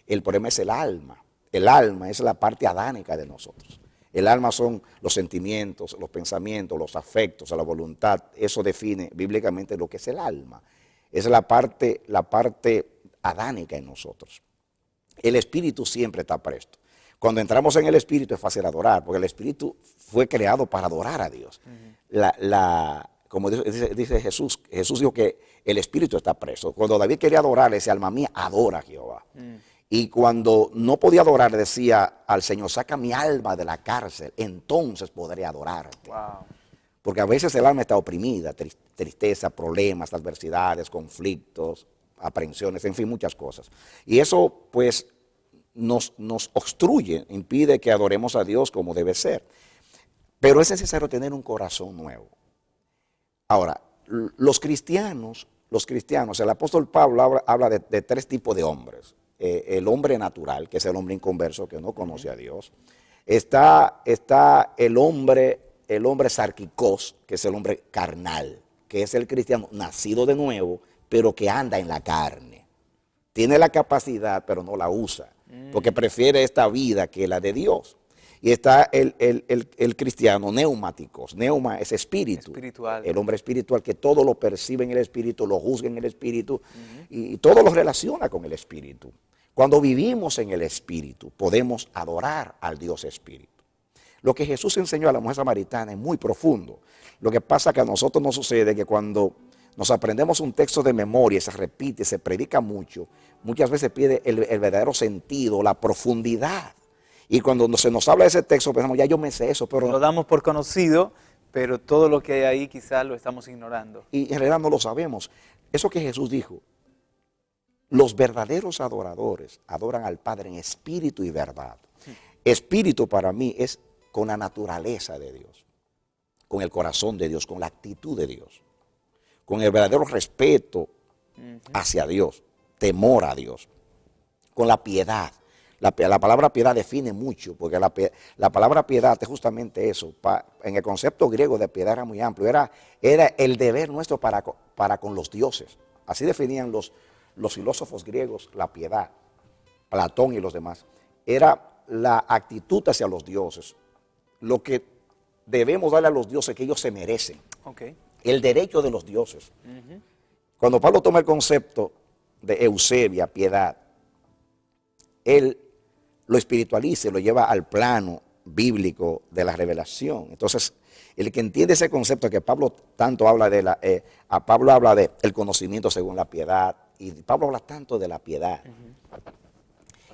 El problema es el alma. El alma es la parte adánica de nosotros. El alma son los sentimientos, los pensamientos, los afectos, la voluntad. Eso define bíblicamente lo que es el alma. Es la parte adánica en nosotros. El espíritu siempre está presto. Cuando entramos en el espíritu es fácil adorar, porque el espíritu fue creado para adorar a Dios. Como dice Jesús dijo que el espíritu está presto. Cuando David quería adorar, le decía, alma mía, adora a Jehová. Y cuando no podía adorar, le decía al Señor, saca mi alma de la cárcel, entonces podré adorarte. Wow. Porque a veces el alma está oprimida, tristeza, problemas, adversidades, conflictos, aprensiones, en fin, muchas cosas. Y eso, pues, nos obstruye, impide que adoremos a Dios como debe ser. Pero es necesario tener un corazón nuevo. Ahora, los cristianos, el apóstol Pablo habla de tres tipos de hombres. El hombre natural, que es el hombre inconverso, que no conoce a Dios. Está el hombre sarquicos, que es el hombre carnal, que es el cristiano nacido de nuevo, pero que anda en la carne. Tiene la capacidad, pero no la usa, porque prefiere esta vida que la de Dios. Y está el cristiano neumáticos. Neuma es espíritu.
Espiritual.
El hombre espiritual que todo lo percibe en el espíritu, lo juzga en el espíritu y todo lo relaciona con el espíritu. Cuando vivimos en el espíritu, podemos adorar al Dios espíritu. Lo que Jesús enseñó a la mujer samaritana es muy profundo. Lo que pasa es que a nosotros nos sucede que cuando nos aprendemos un texto de memoria, se repite, se predica mucho, muchas veces pierde el verdadero sentido, la profundidad. Y cuando se nos habla de ese texto, pensamos, ya yo me sé eso, pero...
Lo damos por conocido, pero todo lo que hay ahí quizás lo estamos ignorando.
Y en realidad no lo sabemos. Eso que Jesús dijo, los verdaderos adoradores adoran al Padre en espíritu y verdad. Espíritu para mí es con la naturaleza de Dios, con el corazón de Dios, con la actitud de Dios, con el verdadero respeto hacia Dios, temor a Dios, con la piedad. La palabra piedad define mucho, porque la palabra piedad es justamente eso. En el concepto griego de piedad era muy amplio, era el deber nuestro para con los dioses. Así definían los filósofos griegos la piedad, Platón y los demás. Era la actitud hacia los dioses, lo que debemos darle a los dioses que ellos se merecen, el derecho de los dioses. Cuando Pablo toma el concepto de eusebia, piedad, él lo espiritualiza y lo lleva al plano bíblico de la revelación. Entonces, el que entiende ese concepto que Pablo tanto habla Pablo habla de el conocimiento según la piedad, y Pablo habla tanto de la piedad.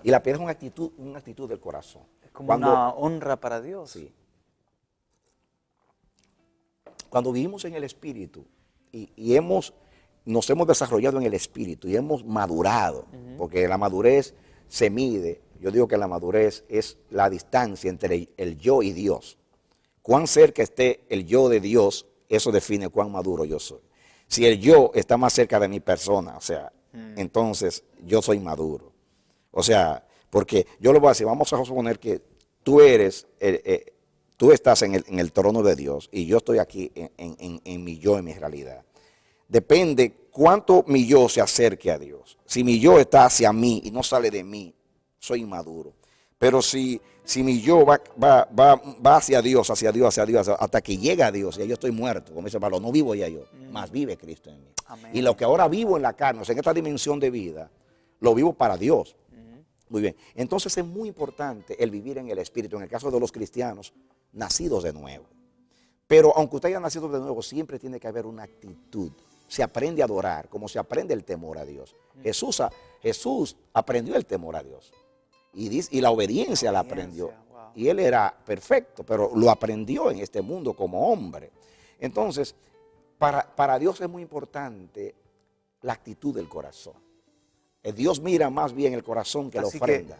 Y la piedad es una actitud del corazón.
Es como una honra para Dios.
Sí. Cuando vivimos en el Espíritu y nos hemos desarrollado en el Espíritu y hemos madurado, porque la madurez se mide. Yo digo que la madurez es la distancia entre el yo y Dios. Cuán cerca esté el yo de Dios, eso define cuán maduro yo soy. Si el yo está más cerca de mi persona, o sea, entonces yo soy maduro. O sea, porque yo le voy a decir, vamos a suponer que tú estás en el trono de Dios y yo estoy aquí en mi yo, en mi realidad. Depende cuánto mi yo se acerque a Dios. Si mi yo está hacia mí y no sale de mí, soy inmaduro. Pero si mi yo va hacia Dios, hasta que llega a Dios, y yo estoy muerto, como dice Pablo, no vivo ya yo, más vive Cristo en mí.
Amén.
Y lo que ahora vivo en la carne, o sea, en esta dimensión de vida, lo vivo para Dios. Muy bien. Entonces es muy importante el vivir en el Espíritu, en el caso de los cristianos, nacidos de nuevo. Pero aunque usted haya nacido de nuevo, siempre tiene que haber una actitud. Se aprende a adorar, como se aprende el temor a Dios. Jesús aprendió el temor a Dios. Y la obediencia la aprendió.
Wow.
Y él era perfecto, pero lo aprendió en este mundo como hombre. Entonces, para Dios es muy importante la actitud del corazón. Dios mira más bien el corazón que la ofrenda.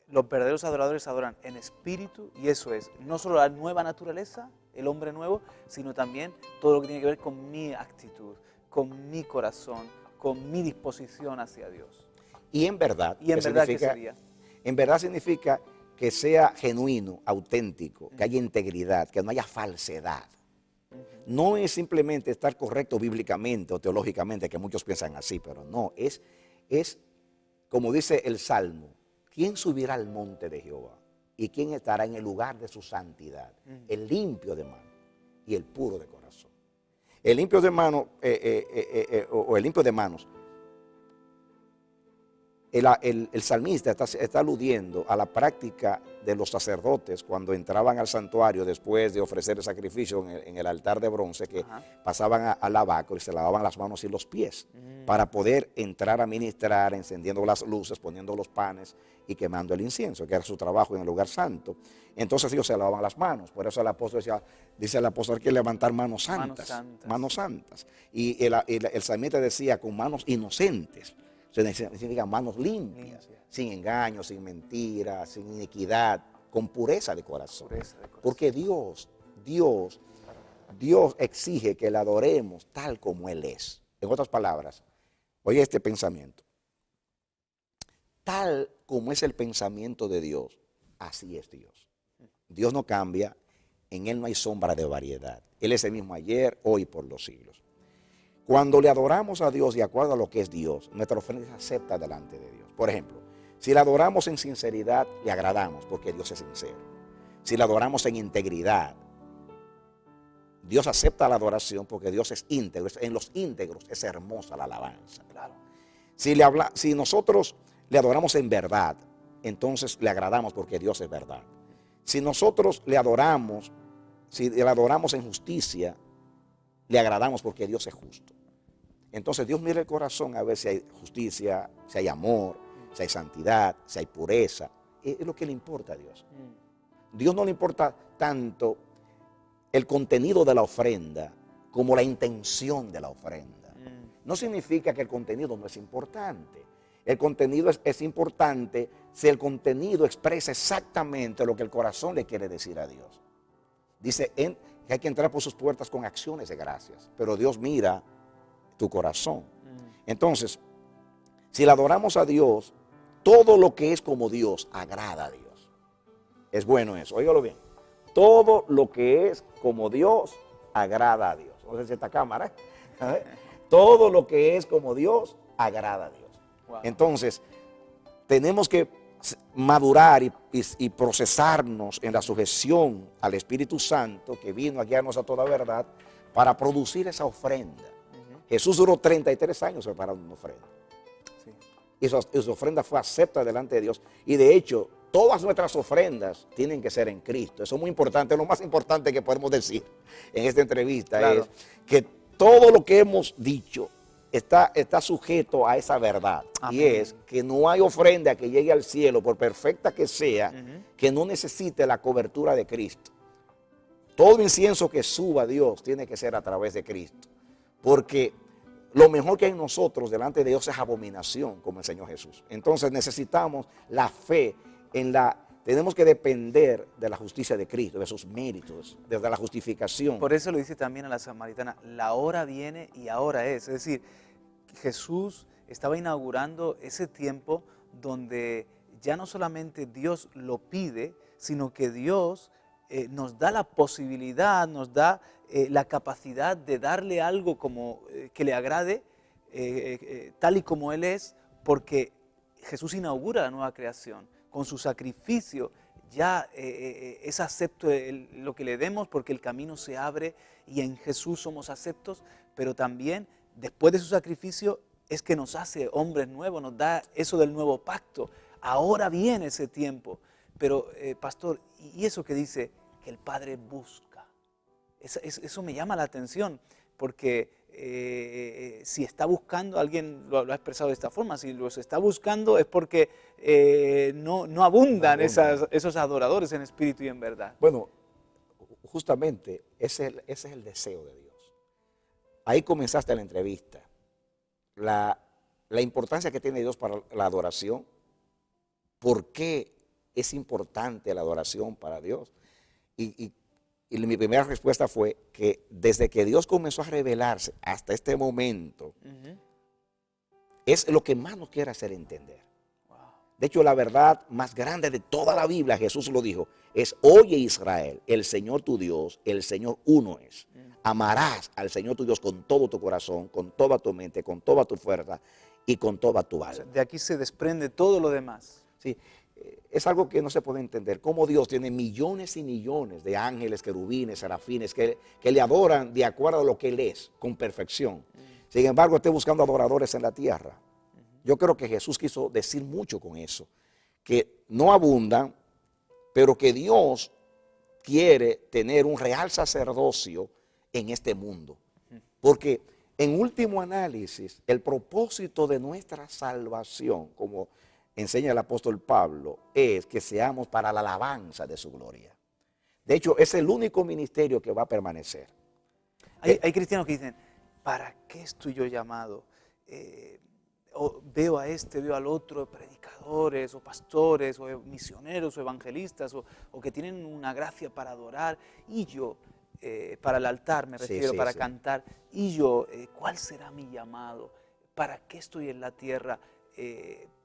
Los verdaderos adoradores adoran en espíritu, y eso es no solo la nueva naturaleza, el hombre nuevo, sino también todo lo que tiene que ver con mi actitud, con mi corazón, con mi disposición hacia Dios.
Y en verdad,
¿qué sería?
En verdad significa que sea genuino, auténtico, que haya integridad, que no haya falsedad. No es simplemente estar correcto bíblicamente o teológicamente, que muchos piensan así, pero no, es como dice el Salmo, ¿quién subirá al monte de Jehová? ¿Y quién estará en el lugar de su santidad? El limpio de mano y el puro de corazón. El limpio de mano o el limpio de manos. El salmista está aludiendo a la práctica de los sacerdotes cuando entraban al santuario después de ofrecer el sacrificio en el altar de bronce, que pasaban al lavacro y se lavaban las manos y los pies para poder entrar a ministrar, encendiendo las luces, poniendo los panes y quemando el incienso, que era su trabajo en el lugar santo. Entonces ellos se lavaban las manos. Por eso el apóstol dice el apóstol que levantar manos santas. Manos santas. Y el salmista decía con manos inocentes. significa manos limpias, sin engaño, sin mentira, sin iniquidad, con pureza de corazón. Porque Dios exige que le adoremos tal como Él es. En otras palabras, oye este pensamiento. Tal como es el pensamiento de Dios, así es Dios. Dios no cambia, en Él no hay sombra de variedad. Él es el mismo ayer, hoy, por los siglos. Cuando le adoramos a Dios de acuerdo a lo que es Dios, nuestra ofrenda se acepta delante de Dios. Por ejemplo, si la adoramos en sinceridad, le agradamos porque Dios es sincero. Si la adoramos en integridad, Dios acepta la adoración porque Dios es íntegro. En los íntegros es hermosa la alabanza. Claro. Si nosotros le adoramos en verdad, entonces le agradamos porque Dios es verdad. Si nosotros le adoramos en justicia, le agradamos porque Dios es justo. Entonces Dios mira el corazón a ver si hay justicia, si hay amor, si hay santidad, si hay pureza. Es lo que le importa a Dios. Dios no le importa tanto el contenido de la ofrenda como la intención de la ofrenda. No significa que el contenido no es importante. El contenido es importante si el contenido expresa exactamente lo que el corazón le quiere decir a Dios. Dice que hay que entrar por sus puertas con acciones de gracias, pero Dios mira tu corazón. Entonces, si le adoramos a Dios, todo lo que es como Dios agrada a Dios. Es bueno eso, óigalo bien. Todo lo que es como Dios agrada a Dios. No sé si esta cámara, ¿eh? Todo lo que es como Dios agrada a Dios. Wow. Entonces, tenemos que madurar y procesarnos en la sujeción al Espíritu Santo que vino a guiarnos a toda verdad para producir esa ofrenda. Jesús duró 33 años preparando una ofrenda. Sí. Y su ofrenda fue acepta delante de Dios. Y de hecho, todas nuestras ofrendas tienen que ser en Cristo. Eso es muy importante. Lo más importante que podemos decir en esta entrevista es que todo lo que hemos dicho está sujeto a esa verdad. Amén. Y es que no hay ofrenda que llegue al cielo, por perfecta que sea, que no necesite la cobertura de Cristo. Todo incienso que suba a Dios tiene que ser a través de Cristo. Porque lo mejor que hay en nosotros delante de Dios es abominación, como enseñó Jesús. Entonces necesitamos la fe tenemos que depender de la justicia de Cristo, de sus méritos, de la justificación.
Por eso lo dice también a la samaritana, la hora viene y ahora es. Es decir, Jesús estaba inaugurando ese tiempo donde ya no solamente Dios lo pide, sino que Dios nos da la posibilidad, nos da la capacidad de darle algo que le agrade, tal y como Él es, porque Jesús inaugura la nueva creación. Con su sacrificio ya es acepto lo que le demos porque el camino se abre y en Jesús somos aceptos, pero también después de su sacrificio es que nos hace hombres nuevos, nos da eso del nuevo pacto. Ahora viene ese tiempo. Pero, pastor, y eso que dice que el Padre busca, eso me llama la atención porque si está buscando, alguien lo ha expresado de esta forma, si los está buscando es porque no abundan esos adoradores en espíritu y en verdad.
Bueno, justamente ese es el deseo de Dios. Ahí comenzaste la entrevista. La importancia que tiene Dios para la adoración. ¿Por qué es importante la adoración para Dios? Y mi primera respuesta fue que desde que Dios comenzó a revelarse hasta este momento, es lo que más nos quiere hacer entender. Wow. De hecho, la verdad más grande de toda la Biblia, Jesús lo dijo, es: oye Israel, el Señor tu Dios, el Señor uno es. Amarás al Señor tu Dios con todo tu corazón, con toda tu mente, con toda tu fuerza y con toda tu alma. O sea,
de aquí se desprende todo lo demás.
Sí. Es algo que no se puede entender, cómo Dios tiene millones y millones de ángeles, querubines, serafines, que le adoran de acuerdo a lo que Él es, con perfección. Sin embargo, esté buscando adoradores en la tierra. Yo creo que Jesús quiso decir mucho con eso, que no abundan, pero que Dios quiere tener un real sacerdocio en este mundo. Porque en último análisis, el propósito de nuestra salvación, como enseña el apóstol Pablo, es que seamos para la alabanza de su gloria. De hecho, es el único ministerio que va a permanecer.
Hay cristianos que dicen, ¿para qué estoy yo llamado? o veo a este, veo al otro, predicadores o pastores o misioneros o evangelistas o que tienen una gracia para adorar, y yo, para el altar me refiero, para cantar, y yo, ¿cuál será mi llamado? ¿Para qué estoy en la tierra?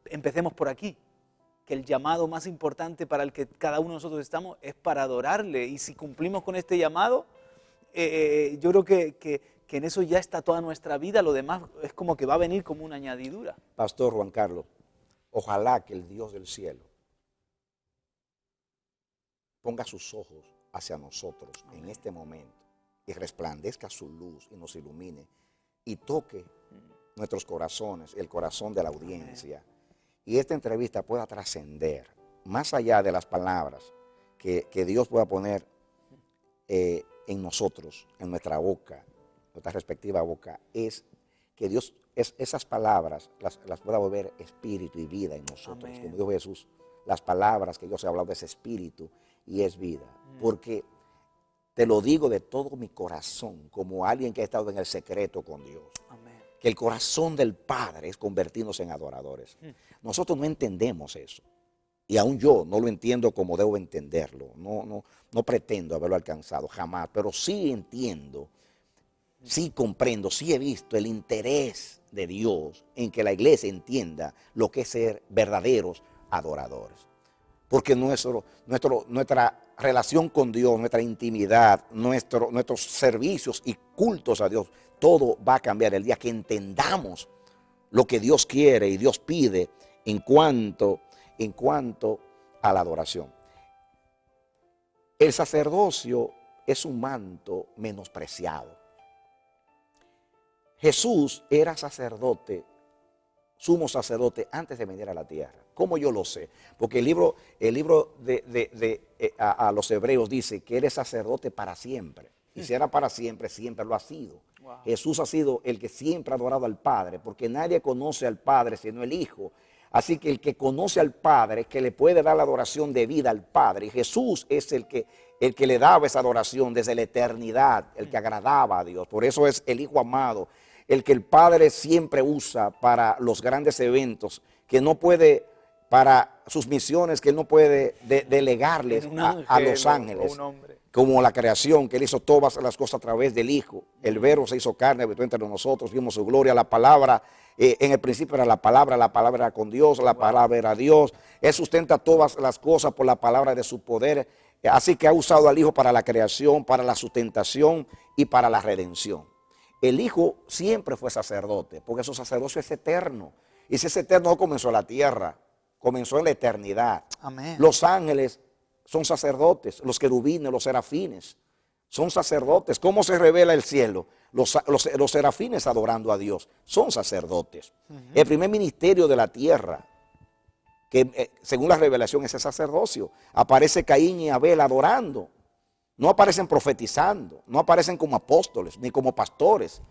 Empecemos por aquí, que el llamado más importante para el que cada uno de nosotros estamos es para adorarle, y si cumplimos con este llamado, yo creo que en eso ya está toda nuestra vida, lo demás es como que va a venir como una añadidura.
Pastor Juan Carlos, ojalá que el Dios del cielo ponga sus ojos hacia nosotros en este momento y resplandezca su luz y nos ilumine y toque nuestros corazones, el corazón de la audiencia, y esta entrevista pueda trascender más allá de las palabras que Dios pueda poner en nosotros, en nuestra boca, nuestra respectiva boca, es que Dios esas palabras las pueda volver espíritu y vida en nosotros. Amén. Como dijo Jesús, las palabras que Dios ha hablado es espíritu y es vida. Porque te lo digo de todo mi corazón, como alguien que ha estado en el secreto con Dios. Amén. Que el corazón del Padre es convertirnos en adoradores. Nosotros no entendemos eso. Y aún yo no lo entiendo como debo entenderlo. No pretendo haberlo alcanzado jamás, pero sí entiendo, sí comprendo, sí he visto el interés de Dios en que la iglesia entienda lo que es ser verdaderos adoradores. Porque nuestra relación con Dios, nuestra intimidad, nuestros servicios y cultos a Dios, todo va a cambiar el día que entendamos lo que Dios quiere y Dios pide en cuanto a la adoración. El sacerdocio es un manto menospreciado. Jesús era sacerdote, sumo sacerdote, antes de venir a la tierra. ¿Cómo yo lo sé? Porque el libro a los hebreos dice que Él es sacerdote para siempre. Y si era para siempre, siempre lo ha sido. Wow. Jesús ha sido el que siempre ha adorado al Padre, porque nadie conoce al Padre sino el Hijo. Así que el que conoce al Padre, que le puede dar la adoración de vida al Padre. Y Jesús es el que le daba esa adoración desde la eternidad, el que agradaba a Dios. Por eso es el Hijo amado, el que el Padre siempre usa para los grandes eventos, que no puede, para sus misiones, que Él no puede delegarles a los ángeles. Como la creación, que Él hizo todas las cosas a través del Hijo. El Verbo se hizo carne, habitó entre nosotros, vimos su gloria, la palabra. En el principio era la palabra era con Dios, la palabra era Dios. Él sustenta todas las cosas por la palabra de su poder. Así que ha usado al Hijo para la creación, para la sustentación y para la redención. El Hijo siempre fue sacerdote, porque su sacerdocio es eterno. Y si es eterno, no comenzó en la tierra, comenzó en la eternidad. Amén. Los ángeles son sacerdotes, los querubines, los serafines, son sacerdotes. ¿Cómo se revela el cielo? Los serafines adorando a Dios, son sacerdotes. El primer ministerio de la tierra, que según la revelación es el sacerdocio. Aparece Caín y Abel adorando. No aparecen profetizando, no aparecen como apóstoles, ni como pastores,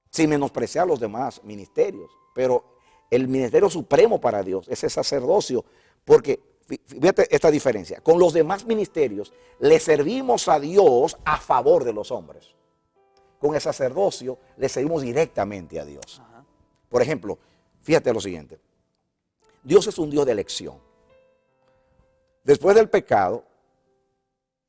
sin menospreciar los demás ministerios. Pero el ministerio supremo para Dios es el sacerdocio, porque fíjate esta diferencia. Con los demás ministerios le servimos a Dios a favor de los hombres. Con el sacerdocio le servimos directamente a Dios. Ajá. Por ejemplo, fíjate lo siguiente. Dios es un Dios de elección. Después del pecado,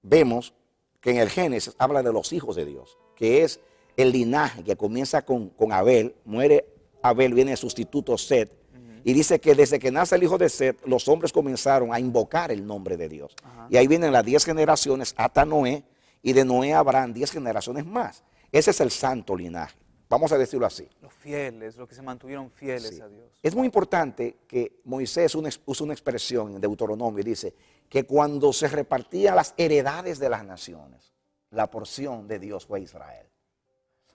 vemos que en el Génesis habla de los hijos de Dios, que es el linaje que comienza con Abel. Muere Abel, viene el sustituto Set. Y dice que desde que nace el hijo de Set, los hombres comenzaron a invocar el nombre de Dios. Ajá. Y ahí vienen las 10 generaciones hasta Noé, y de Noé a Abraham 10 generaciones más. Ese es el santo linaje, vamos a decirlo así. Los fieles, los que se mantuvieron fieles a Dios. Es muy importante que Moisés usa una expresión en Deuteronomio y dice que cuando se repartían las heredades de las naciones, la porción de Dios fue Israel.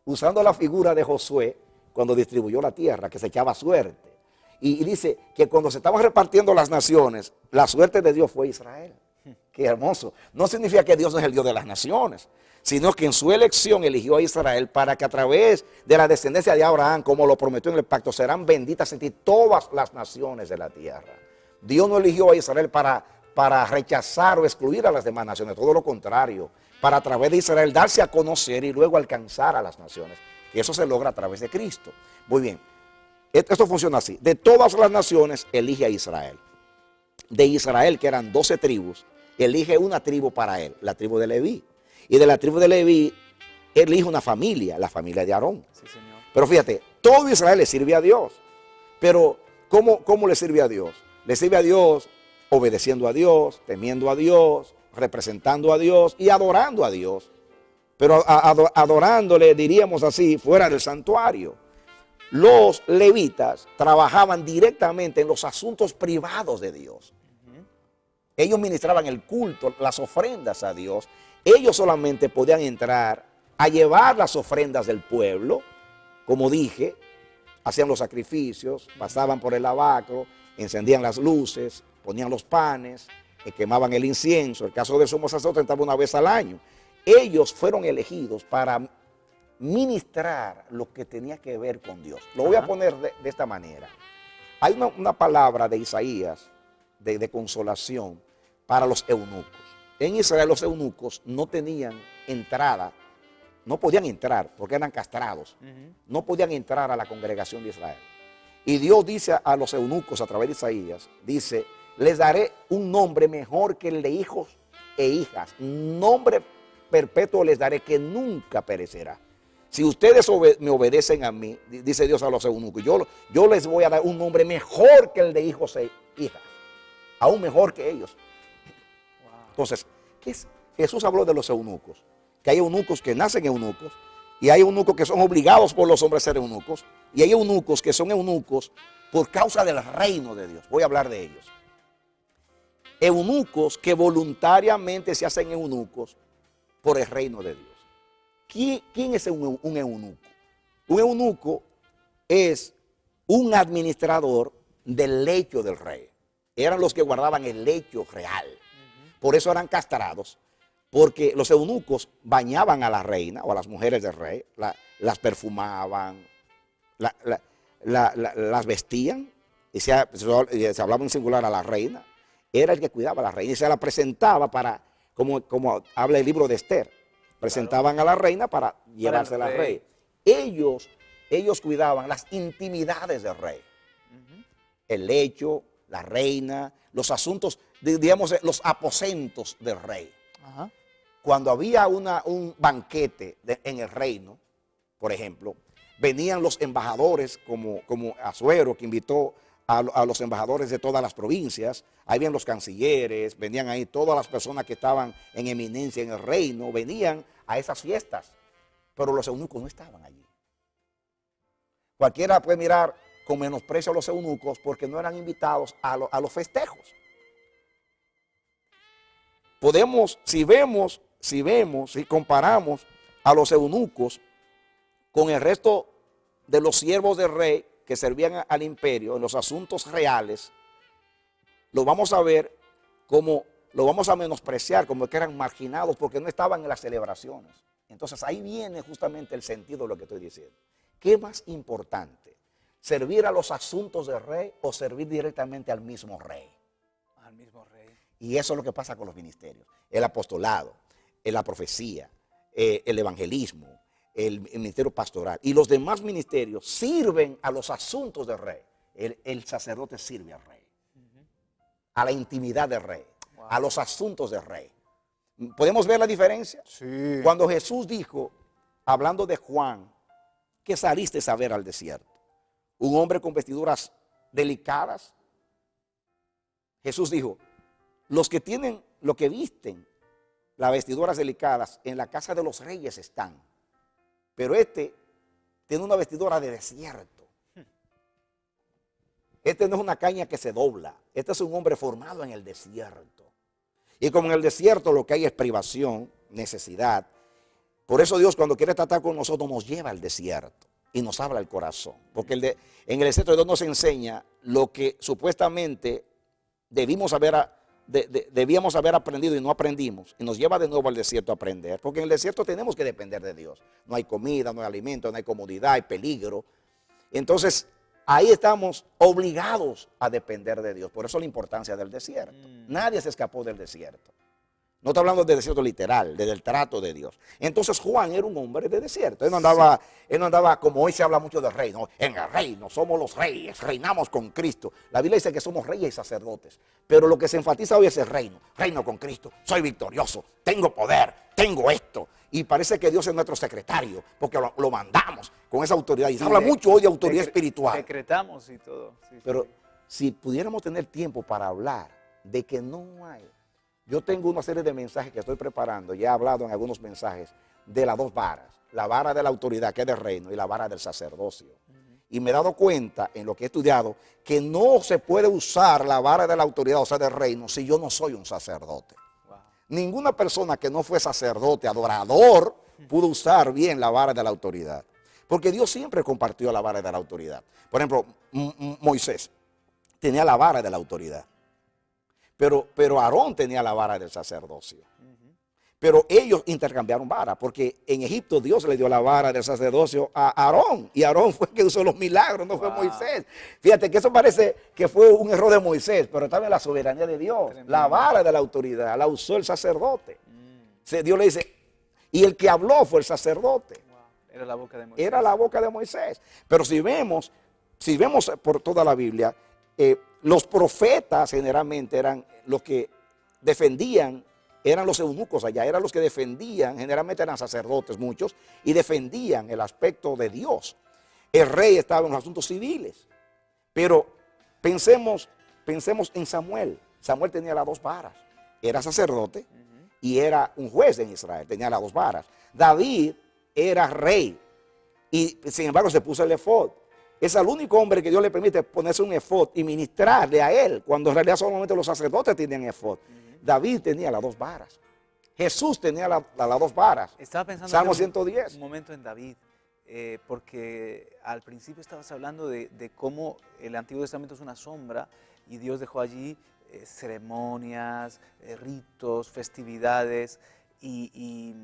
Usando la figura de Josué, cuando distribuyó la tierra, que se echaba suerte. Y dice que cuando se estaban repartiendo las naciones, la suerte de Dios fue Israel. Qué hermoso. No significa que Dios no es el Dios de las naciones, sino que en su elección eligió a Israel para que a través de la descendencia de Abraham, como lo prometió en el pacto, serán benditas en ti todas las naciones de la tierra. Dios no eligió a Israel para rechazar o excluir a las demás naciones, todo lo contrario, para a través de Israel darse a conocer y luego alcanzar a las naciones. Y eso se logra a través de Cristo. Muy bien. Esto funciona así. De todas las naciones elige a Israel. De Israel, que eran 12 tribus, elige una tribu para él, la tribu de Leví. Y de la tribu de Leví elige una familia, la familia de Aarón.
Sí, Señor.
Pero fíjate, todo Israel le sirve a Dios. Pero ¿cómo le sirve a Dios? Le sirve a Dios obedeciendo a Dios, temiendo a Dios, representando a Dios y adorando a Dios. Pero adorándole, diríamos así, fuera del santuario. Los levitas trabajaban directamente en los asuntos privados de Dios. Ellos ministraban el culto, las ofrendas a Dios. Ellos solamente podían entrar a llevar las ofrendas del pueblo. Como dije, hacían los sacrificios, pasaban por el lavacro, encendían las luces, ponían los panes, quemaban el incienso. El caso del sumo sacerdote entraba una vez al año. Ellos fueron elegidos para ministrar lo que tenía que ver con Dios. Lo voy a poner de esta manera. Hay una palabra de Isaías de consolación para los eunucos. En Israel los eunucos no tenían entrada, no podían entrar porque eran castrados. No podían entrar a la congregación de Israel. Y Dios dice a los eunucos a través de Isaías, dice, les daré un nombre mejor que el de hijos e hijas. Nombre perpetuo les daré que nunca perecerá. Si ustedes me obedecen a mí, dice Dios a los eunucos, yo les voy a dar un nombre mejor que el de hijos e hijas. Aún mejor que ellos. Wow. Entonces, Jesús habló de los eunucos. Que hay eunucos que nacen eunucos. Y hay eunucos que son obligados por los hombres a ser eunucos. Y hay eunucos que son eunucos por causa del reino de Dios. Voy a hablar de ellos. Eunucos que voluntariamente se hacen eunucos por el reino de Dios. ¿Quién es un eunuco? Un eunuco es un administrador del lecho del rey. Eran los que guardaban el lecho real. Por eso eran castrados, porque los eunucos bañaban a la reina o a las mujeres del rey, las perfumaban, las vestían, y se hablaba en singular a la reina. Era el que cuidaba a la reina y se la presentaba para, como habla el libro de Esther. Presentaban a la reina para llevársela al rey. Ellos cuidaban las intimidades del rey. El lecho, la reina, los asuntos, digamos, los aposentos del rey. Cuando había un banquete en el reino, por ejemplo, venían los embajadores como Asuero, que invitó a los embajadores de todas las provincias. Ahí venían los cancilleres, venían ahí todas las personas que estaban en eminencia en el reino, venían a esas fiestas, pero los eunucos no estaban allí. Cualquiera puede mirar con menosprecio a los eunucos porque no eran invitados a los festejos. Podemos, si comparamos a los eunucos con el resto de los siervos del rey que servían al imperio en los asuntos reales, lo vamos a ver como, lo vamos a menospreciar como que eran marginados porque no estaban en las celebraciones. Entonces ahí viene justamente el sentido de lo que estoy diciendo. ¿Qué es más importante? ¿Servir a los asuntos del rey o servir directamente al mismo rey?
Al mismo rey.
Y eso es lo que pasa con los ministerios. El apostolado, la profecía, el evangelismo, el ministerio pastoral y los demás ministerios sirven a los asuntos del rey. El sacerdote sirve al rey, a la intimidad del rey, a los asuntos del rey. ¿Podemos ver la diferencia?
Sí.
Cuando Jesús dijo, hablando de Juan, que saliste a ver al desierto, un hombre con vestiduras delicadas. Jesús dijo, los que tienen, lo que visten las vestiduras delicadas en la casa de los reyes están. Pero este tiene una vestidura de desierto. Este no es una caña que se dobla. Este es un hombre formado en el desierto. Y como en el desierto lo que hay es privación, necesidad. Por eso Dios cuando quiere tratar con nosotros nos lleva al desierto y nos habla el corazón. Porque en el desierto Dios nos enseña lo que supuestamente debíamos haber aprendido y no aprendimos. Y nos lleva de nuevo al desierto a aprender. Porque en el desierto tenemos que depender de Dios. No hay comida, no hay alimento, no hay comodidad, hay peligro. Entonces ahí estamos obligados a depender de Dios. Por eso la importancia del desierto. Nadie se escapó del desierto. No está hablando de desierto literal, del trato de Dios. Entonces Juan era un hombre de desierto. Él no andaba como hoy se habla mucho de reino. En el reino somos los reyes, reinamos con Cristo. La Biblia dice que somos reyes y sacerdotes. Pero lo que se enfatiza hoy es el reino. Reino con Cristo, soy victorioso, tengo poder, tengo esto. Y parece que Dios es nuestro secretario, porque lo mandamos con esa autoridad. Y se habla mucho hoy de autoridad espiritual.
Decretamos y todo. Sí,
pero
sí.
si pudiéramos tener tiempo para hablar de que no hay. Yo tengo una serie de mensajes que estoy preparando, ya he hablado en algunos mensajes, de las dos varas. La vara de la autoridad, que es del reino, y la vara del sacerdocio. Y me he dado cuenta, en lo que he estudiado, que no se puede usar la vara de la autoridad, o sea, del reino, si yo no soy un sacerdote.
Wow.
Ninguna persona que no fue sacerdote, adorador, pudo usar bien la vara de la autoridad. Porque Dios siempre compartió la vara de la autoridad. Por ejemplo, Moisés tenía la vara de la autoridad. Pero Aarón tenía la vara del sacerdocio. Pero ellos intercambiaron vara, porque en Egipto Dios le dio la vara del sacerdocio a Aarón. Y Aarón fue el que usó los milagros, no fue Moisés. Fíjate que eso parece que fue un error de Moisés, pero también la soberanía de Dios. Tremendo. La vara de la autoridad la usó el sacerdote. Dios le dice, y el que habló fue el sacerdote.
Wow. Era la boca de Moisés.
Era la boca de Moisés. Pero si vemos por toda la Biblia, los profetas generalmente eran los que defendían, eran los eunucos allá, eran los que defendían, generalmente eran sacerdotes muchos, y defendían el aspecto de Dios. El rey estaba en los asuntos civiles. Pero pensemos en Samuel. Samuel tenía las dos varas. Era sacerdote y era un juez en Israel, tenía las dos varas. David era rey y sin embargo se puso el efod. Es el único hombre que Dios le permite ponerse un efod y ministrarle a él, cuando en realidad solamente los sacerdotes tenían efod. David tenía las dos varas. Jesús tenía las dos varas.
Estaba pensando
Salmo 110.
Un momento en David, porque al principio estabas hablando de cómo el Antiguo Testamento es una sombra y Dios dejó allí ceremonias, ritos, festividades y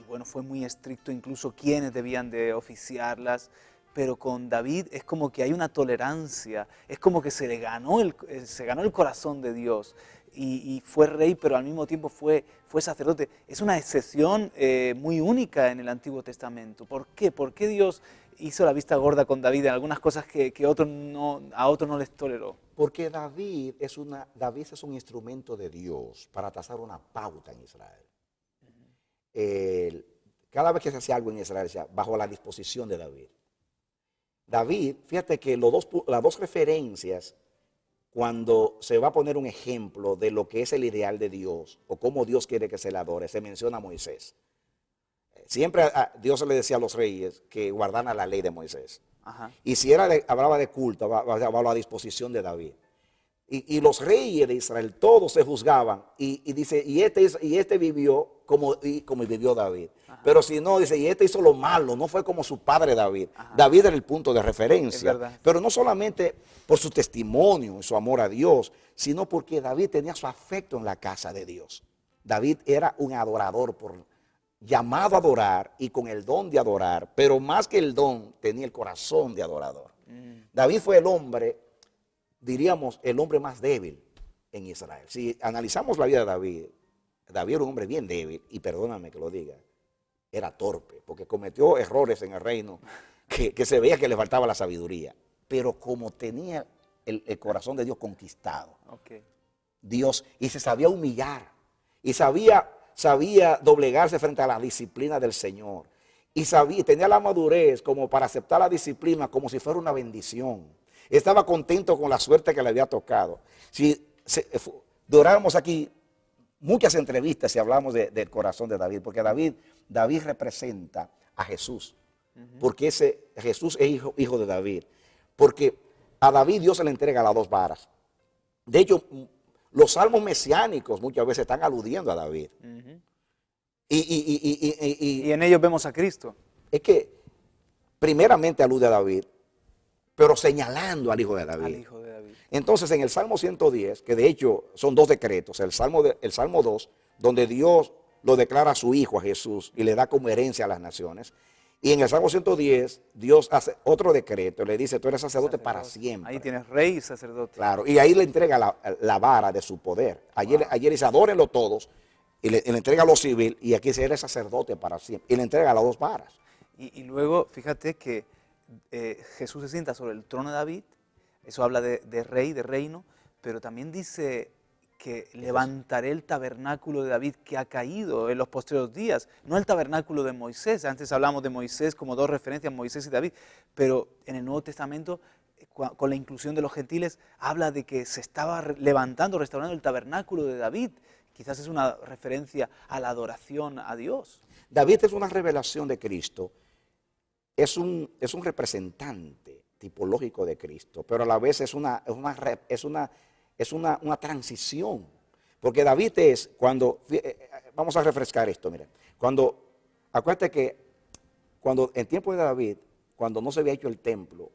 bueno, fue muy estricto incluso quiénes debían de oficiarlas. Pero con David es como que hay una tolerancia, es como que se ganó el corazón de Dios y fue rey, pero al mismo tiempo fue sacerdote. Es una excepción muy única en el Antiguo Testamento. ¿Por qué? ¿Por qué Dios hizo la vista gorda con David en algunas cosas que a otros no les toleró?
Porque David es un instrumento de Dios para trazar una pauta en Israel. Cada vez que se hacía algo en Israel, bajo la disposición de David. David, fíjate que las dos referencias, cuando se va a poner un ejemplo de lo que es el ideal de Dios o cómo Dios quiere que se le adore, se menciona a Moisés. Siempre Dios le decía a los reyes que guardaran la ley de Moisés. Ajá. Y si hablaba de culto, hablaba a la disposición de David. Y los reyes de Israel, todos se juzgaban. Y dice, y este vivió como vivió David. Ajá. Pero si no, dice, y este hizo lo malo, no fue como su padre David. Ajá. David era el punto de referencia. Pero no solamente por su testimonio y su amor a Dios, sino porque David tenía su afecto en la casa de Dios. David era un adorador, llamado a adorar y con el don de adorar, pero más que el don, tenía el corazón de adorador. David fue el hombre, diríamos, el hombre más débil en Israel. Si analizamos la vida de David, David era un hombre bien débil, y perdóname que lo diga, era torpe, porque cometió errores en el reino que se veía que le faltaba la sabiduría. Pero como tenía el corazón de Dios conquistado, Dios, y se sabía humillar, y sabía doblegarse frente a la disciplina del Señor, y tenía la madurez como para aceptar la disciplina como si fuera una bendición. Estaba contento con la suerte que le había tocado. Si duráramos aquí muchas entrevistas si hablamos del corazón de David, porque David representa a Jesús, porque Jesús es hijo de David, porque a David Dios se le entrega las dos varas. De hecho, los salmos mesiánicos muchas veces están aludiendo a David.
Y en ellos vemos a Cristo.
Es que primeramente alude a David, pero señalando al hijo de David. Entonces en el Salmo 110, que de hecho son dos decretos, el Salmo 2, donde Dios lo declara a su hijo, a Jesús, y le da como herencia a las naciones. Y en el Salmo 110, Dios hace otro decreto, le dice, tú eres sacerdote para siempre.
Ahí tienes rey y sacerdote.
Claro, y ahí le entrega la vara de su poder. Ayer dice, adórenlo todos, y le entrega lo civil, y aquí se eres sacerdote para siempre, y le entrega las 2 varas.
Y luego, fíjate que Jesús se sienta sobre el trono de David, eso habla de rey, de reino, pero también dice que levantaré el tabernáculo de David que ha caído en los postreros días, no el tabernáculo de Moisés. Antes hablamos de Moisés como 2 referencias, Moisés y David, pero en el Nuevo Testamento, con la inclusión de los gentiles, habla de que se estaba levantando, restaurando el tabernáculo de David. Quizás es una referencia a la adoración a Dios.
David es una revelación de Cristo, es un representante tipológico de Cristo, pero a la vez es una transición, porque David es cuando, vamos a refrescar esto, mira, acuérdate que cuando en tiempo de David, cuando no se había hecho el templo,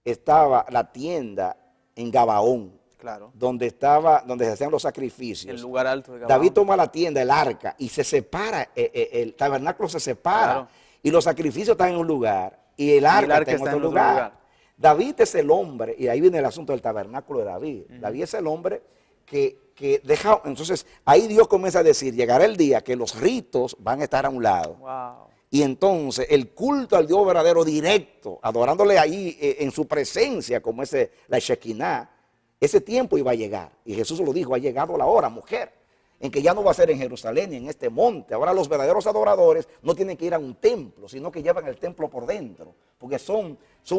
estaba la tienda en Gabaón,
Claro.
donde se hacían los sacrificios.
El lugar alto de Gabaón.
David toma la tienda, el arca, y se separa, el tabernáculo se separa,
Claro.
y los sacrificios están en un lugar, y el arca está en otro lugar. David es el hombre, y ahí viene el asunto del tabernáculo de David. David es el hombre que deja, entonces ahí Dios comienza a decir, llegará el día que los ritos van a estar a un lado.
Wow.
Y entonces el culto al Dios verdadero directo, adorándole ahí en su presencia, como la Shekinah, ese tiempo iba a llegar. Y Jesús lo dijo, ha llegado la hora, mujer, en que ya no va a ser en Jerusalén ni en este monte. Ahora los verdaderos adoradores no tienen que ir a un templo, sino que llevan el templo por dentro, porque son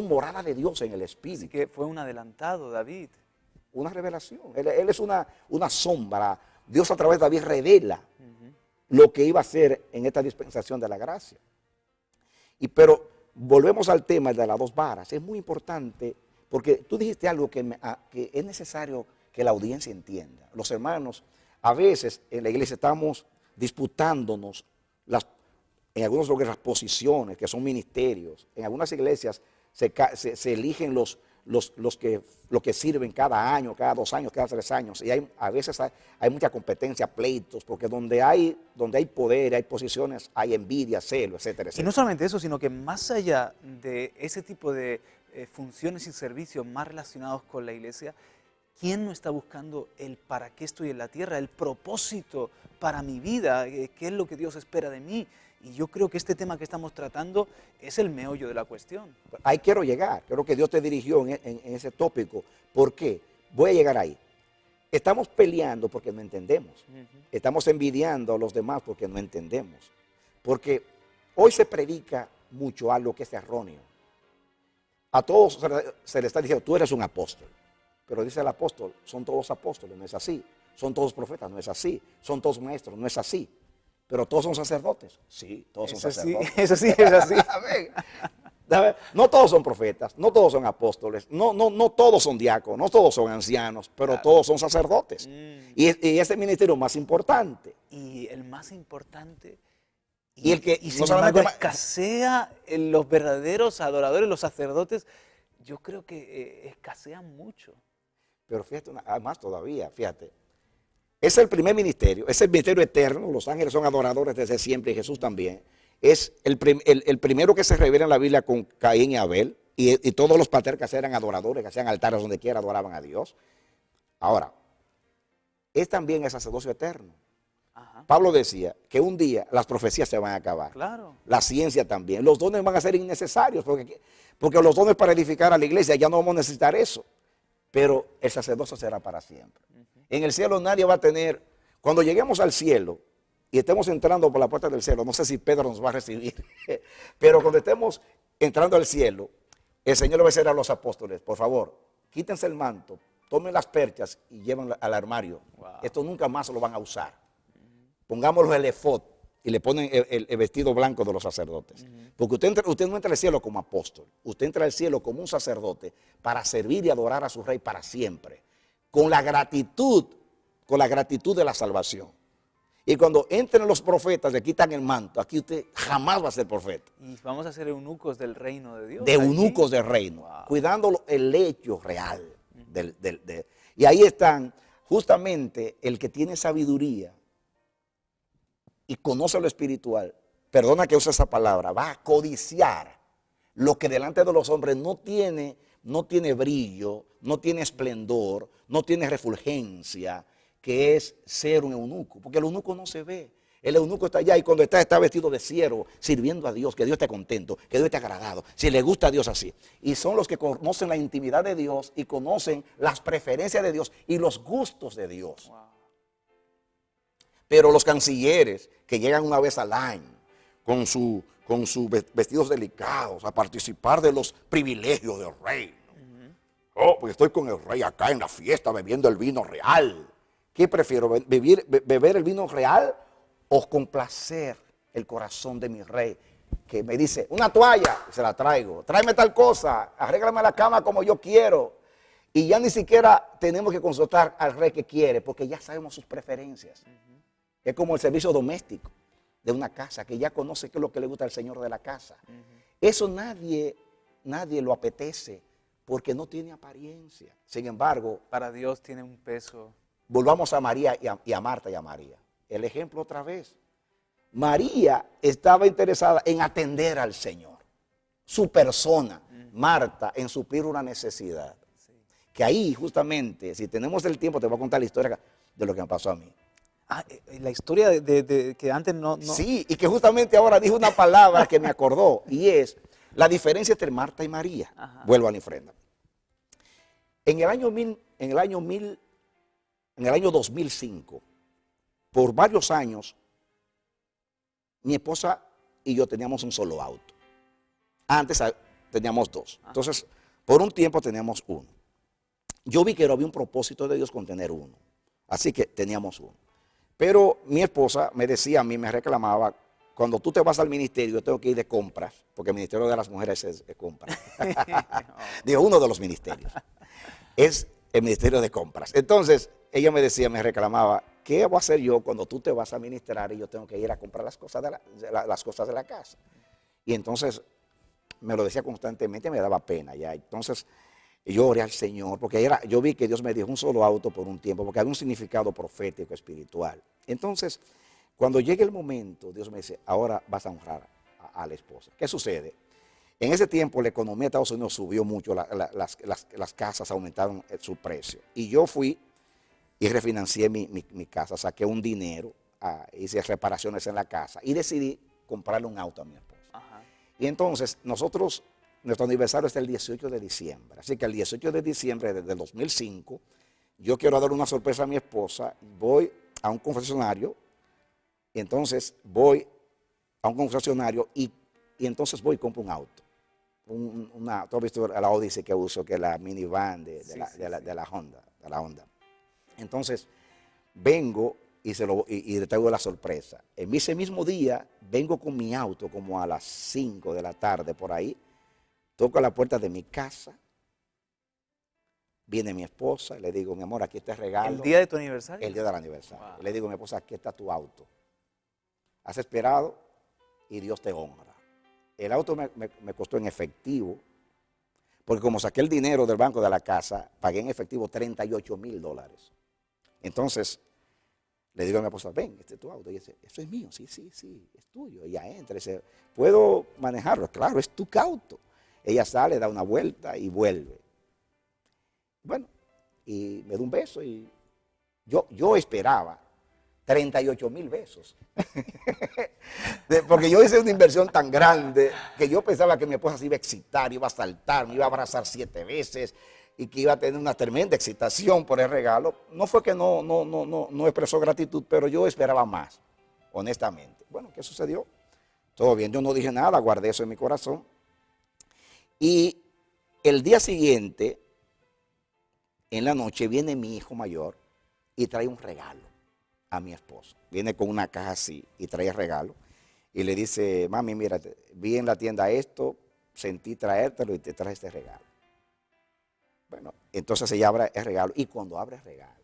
morada de Dios en el Espíritu.
Así que fue un adelantado David.
Una revelación. Él es una sombra. Dios a través de David revela lo que iba a ser en esta dispensación de la gracia. Pero volvemos al tema de las 2 varas. Es muy importante porque tú dijiste algo que es necesario que la audiencia entienda. Los hermanos, a veces en la iglesia estamos disputándonos en algunos lugares las posiciones, que son ministerios. En algunas iglesias se eligen los que sirven cada año, cada 2 años, cada 3 años. Y a veces hay mucha competencia, pleitos, porque donde hay poder, hay posiciones, hay envidia, celo, etcétera, etcétera.
Y no solamente eso, sino que más allá de ese tipo de funciones y servicios más relacionados con la iglesia, ¿quién no está buscando el para qué estoy en la tierra, el propósito para mi vida, qué es lo que Dios espera de mí? Y yo creo que este tema que estamos tratando es el meollo de la cuestión.
Ahí quiero llegar, creo que Dios te dirigió en ese tópico. ¿Por qué? Voy a llegar ahí. Estamos peleando porque no entendemos. Estamos envidiando a los demás porque no entendemos. Porque hoy se predica mucho algo que es erróneo. A todos se le está diciendo, tú eres un apóstol. Pero dice el apóstol, son todos apóstoles, no es así. Son todos profetas, no es así. Son todos maestros, no es así. Pero todos son sacerdotes. Sí, todos son sacerdotes.
Eso sí, es así.
No todos son profetas, no todos son apóstoles, no todos son diáconos, no todos son ancianos, pero
Claro.
todos son sacerdotes. Y es el ministerio más importante.
Y el más importante,
Y el que
sin
no solamente
embargo escasea en los verdaderos adoradores, los sacerdotes, yo creo que escasean mucho.
Pero fíjate, más todavía, fíjate. Es el primer ministerio, es el ministerio eterno. Los ángeles son adoradores desde siempre y Jesús también. Es el primero que se revela en la Biblia con Caín y Abel. Y todos los patriarcas eran adoradores, que hacían altares donde quiera, adoraban a Dios. Ahora, es también el sacerdocio eterno.
Ajá.
Pablo decía que un día las profecías se van a acabar.
Claro.
La ciencia también. Los dones van a ser innecesarios porque los dones para edificar a la iglesia ya no vamos a necesitar eso. Pero el sacerdocio será para siempre. En el cielo nadie va a tener, cuando lleguemos al cielo y estemos entrando por la puerta del cielo, no sé si Pedro nos va a recibir, pero cuando estemos entrando al cielo, el Señor le va a decir a los apóstoles, por favor, quítense el manto, tomen las perchas y llévenlo al armario.
Wow.
Esto nunca más lo van a usar. Pongámoslo el efod y le ponen el vestido blanco de los sacerdotes. Porque usted no entra al cielo como apóstol, usted entra al cielo como un sacerdote para servir y adorar a su rey para siempre, con la gratitud de la salvación. Y cuando entren los profetas, le quitan el manto, aquí usted jamás va a ser profeta.
Y vamos a ser eunucos del reino de Dios.
De
allí.
eunucos del reino,
Wow.
cuidando el hecho real. Y ahí están justamente el que tiene sabiduría y conoce lo espiritual, perdona que use esa palabra, va a codiciar lo que delante de los hombres no tiene brillo, no tiene esplendor, no tiene refulgencia. que es ser un eunuco, porque el eunuco no se ve. El eunuco está allá y cuando está vestido de siervo, sirviendo a Dios, que Dios esté contento, que Dios esté agradado, si le gusta a Dios así. Y son los que conocen la intimidad de Dios y conocen las preferencias de Dios y los gustos de Dios. Wow. Pero los cancilleres que llegan una vez al año con sus vestidos delicados a participar de los privilegios del rey. Oh, pues estoy con el rey acá en la fiesta bebiendo el vino real. ¿Qué prefiero, beber el vino real o complacer el corazón de mi rey? Que me dice, una toalla, se la traigo. Tráeme tal cosa, arréglame la cama como yo quiero. Y ya ni siquiera tenemos que consultar al rey que quiere, porque ya sabemos sus preferencias. Es como el servicio doméstico de una casa, que ya conoce qué es lo que le gusta al señor de la casa. Eso nadie lo apetece, porque no tiene apariencia. Sin embargo,
para Dios tiene un peso.
Volvamos a María y a Marta y a María. El ejemplo otra vez. María estaba interesada en atender al Señor, su persona. Marta en suplir una necesidad. Sí. Que ahí justamente, si tenemos el tiempo, te voy a contar la historia de lo que me pasó a mí.
Ah, la historia de que antes no...
Sí, y que justamente ahora dijo una palabra que me acordó, y es la diferencia entre Marta y María. Ajá. Vuelvo a la ofrenda. En el año 2005, por varios años, mi esposa y yo teníamos un solo auto. Antes teníamos dos. Entonces, por un tiempo teníamos uno. Yo vi que no había un propósito de Dios con tener uno. Así que teníamos uno. Pero mi esposa me decía a mí, me reclamaba, cuando tú te vas al ministerio, yo tengo que ir de compras, porque el ministerio de las mujeres es compras. Digo, uno de los ministerios. Es el ministerio de compras. Entonces, ella me decía, me reclamaba, ¿qué voy a hacer yo cuando tú te vas a ministrar y yo tengo que ir a comprar las cosas de la casa? Y entonces, me lo decía constantemente, me daba pena ya. Entonces, yo oré al Señor, porque yo vi que Dios me dio un solo auto por un tiempo, porque había un significado profético, espiritual. Entonces, cuando llegue el momento, Dios me dice, ahora vas a honrar a la esposa. ¿Qué sucede? En ese tiempo la economía de Estados Unidos subió mucho, las casas aumentaron su precio. Y yo fui y refinancié mi casa, saqué un dinero, hice reparaciones en la casa y decidí comprarle un auto a mi esposa. Ajá. Y entonces nuestro aniversario es el 18 de diciembre. Así que el 18 de diciembre del 2005, yo quiero dar una sorpresa a mi esposa. Voy a un concesionario, y entonces voy a un concesionario y entonces voy y compro un auto. Tú has visto la Odyssey que uso, que es la minivan de la Honda. Entonces, vengo y le traigo la sorpresa. En ese mismo día, vengo con mi auto como a las 5 de la tarde por ahí. Toco a la puerta de mi casa, viene mi esposa, y le digo, mi amor, aquí está el regalo.
¿El día de tu aniversario?
El día del aniversario. Wow. Le digo, mi esposa, aquí está tu auto. Has esperado y Dios te honra. El auto me costó en efectivo, porque como saqué el dinero del banco de la casa, pagué en efectivo $38,000. Entonces, le digo a mi esposa, ven, este es tu auto. Y dice, eso es mío, sí, es tuyo. Ella entra y dice, ¿puedo manejarlo? Claro, es tu auto. Ella sale, da una vuelta y vuelve. Bueno, y me da un beso y yo esperaba 38,000 besos. Porque yo hice una inversión tan grande que yo pensaba que mi esposa se iba a excitar, iba a saltar, me iba a abrazar 7 veces y que iba a tener una tremenda excitación por el regalo. No fue que no expresó gratitud, pero yo esperaba más, honestamente. Bueno, ¿qué sucedió? Todo bien, yo no dije nada, guardé eso en mi corazón. Y el día siguiente, en la noche, viene mi hijo mayor y trae un regalo a mi esposo. Viene con una caja así y trae el regalo. Y le dice, mami, mira, vi en la tienda esto, sentí traértelo y te traje este regalo. Bueno, entonces ella abre el regalo y cuando abre el regalo,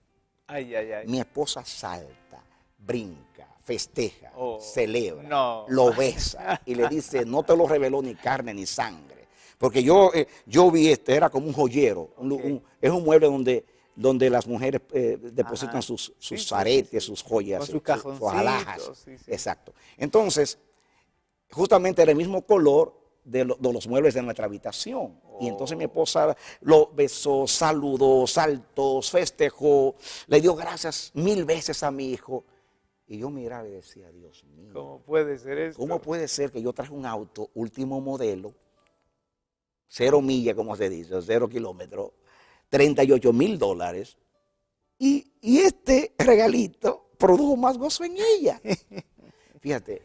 mi esposa salta, brinca, festeja, celebra, lo besa y le dice, no te lo reveló ni carne ni sangre. Porque yo vi era como un joyero, es un mueble donde las mujeres depositan sus aretes, sus joyas, sus alhajas. Sí. Exacto. Entonces, justamente era el mismo color de los muebles de nuestra habitación. Y entonces mi esposa lo besó, saludó, saltó, festejó, le dio gracias 1000 veces a mi hijo. Y yo miraba y decía, Dios mío,
¿Cómo puede ser esto?
¿cómo puede ser que yo traje un auto último modelo, 0 millas, como se dice, 0 kilómetros, $38,000, y este regalito produjo más gozo en ella? Fíjate,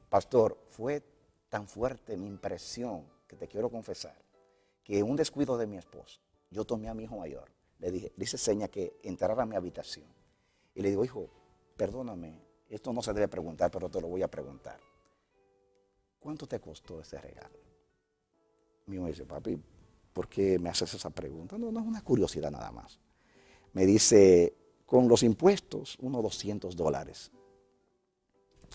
pastor, fue tan fuerte mi impresión, que te quiero confesar, que en un descuido de mi esposo, yo tomé a mi hijo mayor, le hice seña que entrara a mi habitación, y le digo, hijo, perdóname, esto no se debe preguntar, pero te lo voy a preguntar. ¿Cuánto te costó ese regalo? Mi hijo me dice, papi, ¿por qué me haces esa pregunta? No, no es una curiosidad nada más. Me dice, con los impuestos, unos $200.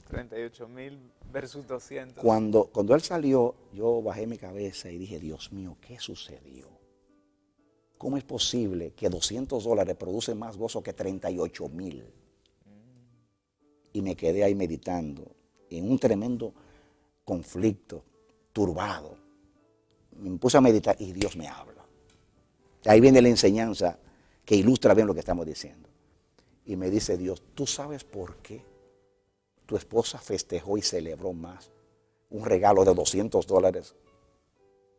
38,000 versus 200.
Cuando él salió, yo bajé mi cabeza y dije, Dios mío, ¿qué sucedió? ¿Cómo es posible que $200 producen más gozo que 38,000? Y me quedé ahí meditando en un tremendo conflicto, turbado. Me puse a meditar y Dios me habla. Ahí viene la enseñanza que ilustra bien lo que estamos diciendo. Y me dice Dios, ¿tú sabes por qué tu esposa festejó y celebró más un regalo de $200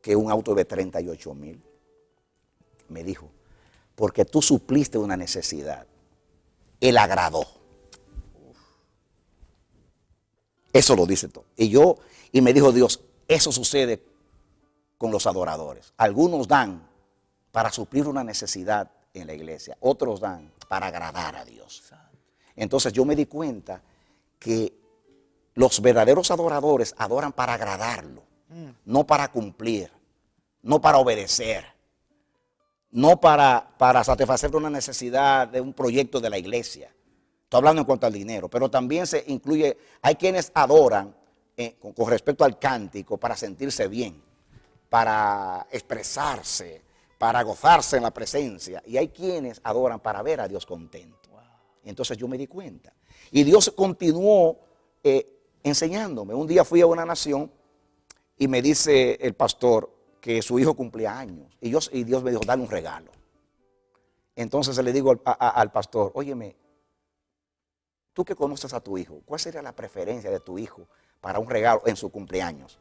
que un auto de 38,000? Me dijo, porque tú supliste una necesidad. Él agradó. Eso lo dice todo. Y me dijo Dios, eso sucede con los adoradores. Algunos dan para suplir una necesidad en la iglesia, otros dan para agradar a Dios. Entonces yo me di cuenta que los verdaderos adoradores adoran para agradarlo, no para cumplir, no para obedecer, no para satisfacer una necesidad de un proyecto de la iglesia. Estoy hablando en cuanto al dinero, pero también se incluye, hay quienes adoran con respecto al cántico para sentirse bien, para expresarse, para gozarse en la presencia. Y hay quienes adoran para ver a Dios contento. Wow. Entonces yo me di cuenta. Y Dios continuó enseñándome. Un día fui a una nación y me dice el pastor que su hijo cumplía años. Y Dios me dijo, dale un regalo. Entonces le digo al pastor, óyeme, tú que conoces a tu hijo, ¿cuál sería la preferencia de tu hijo para un regalo en su cumpleaños?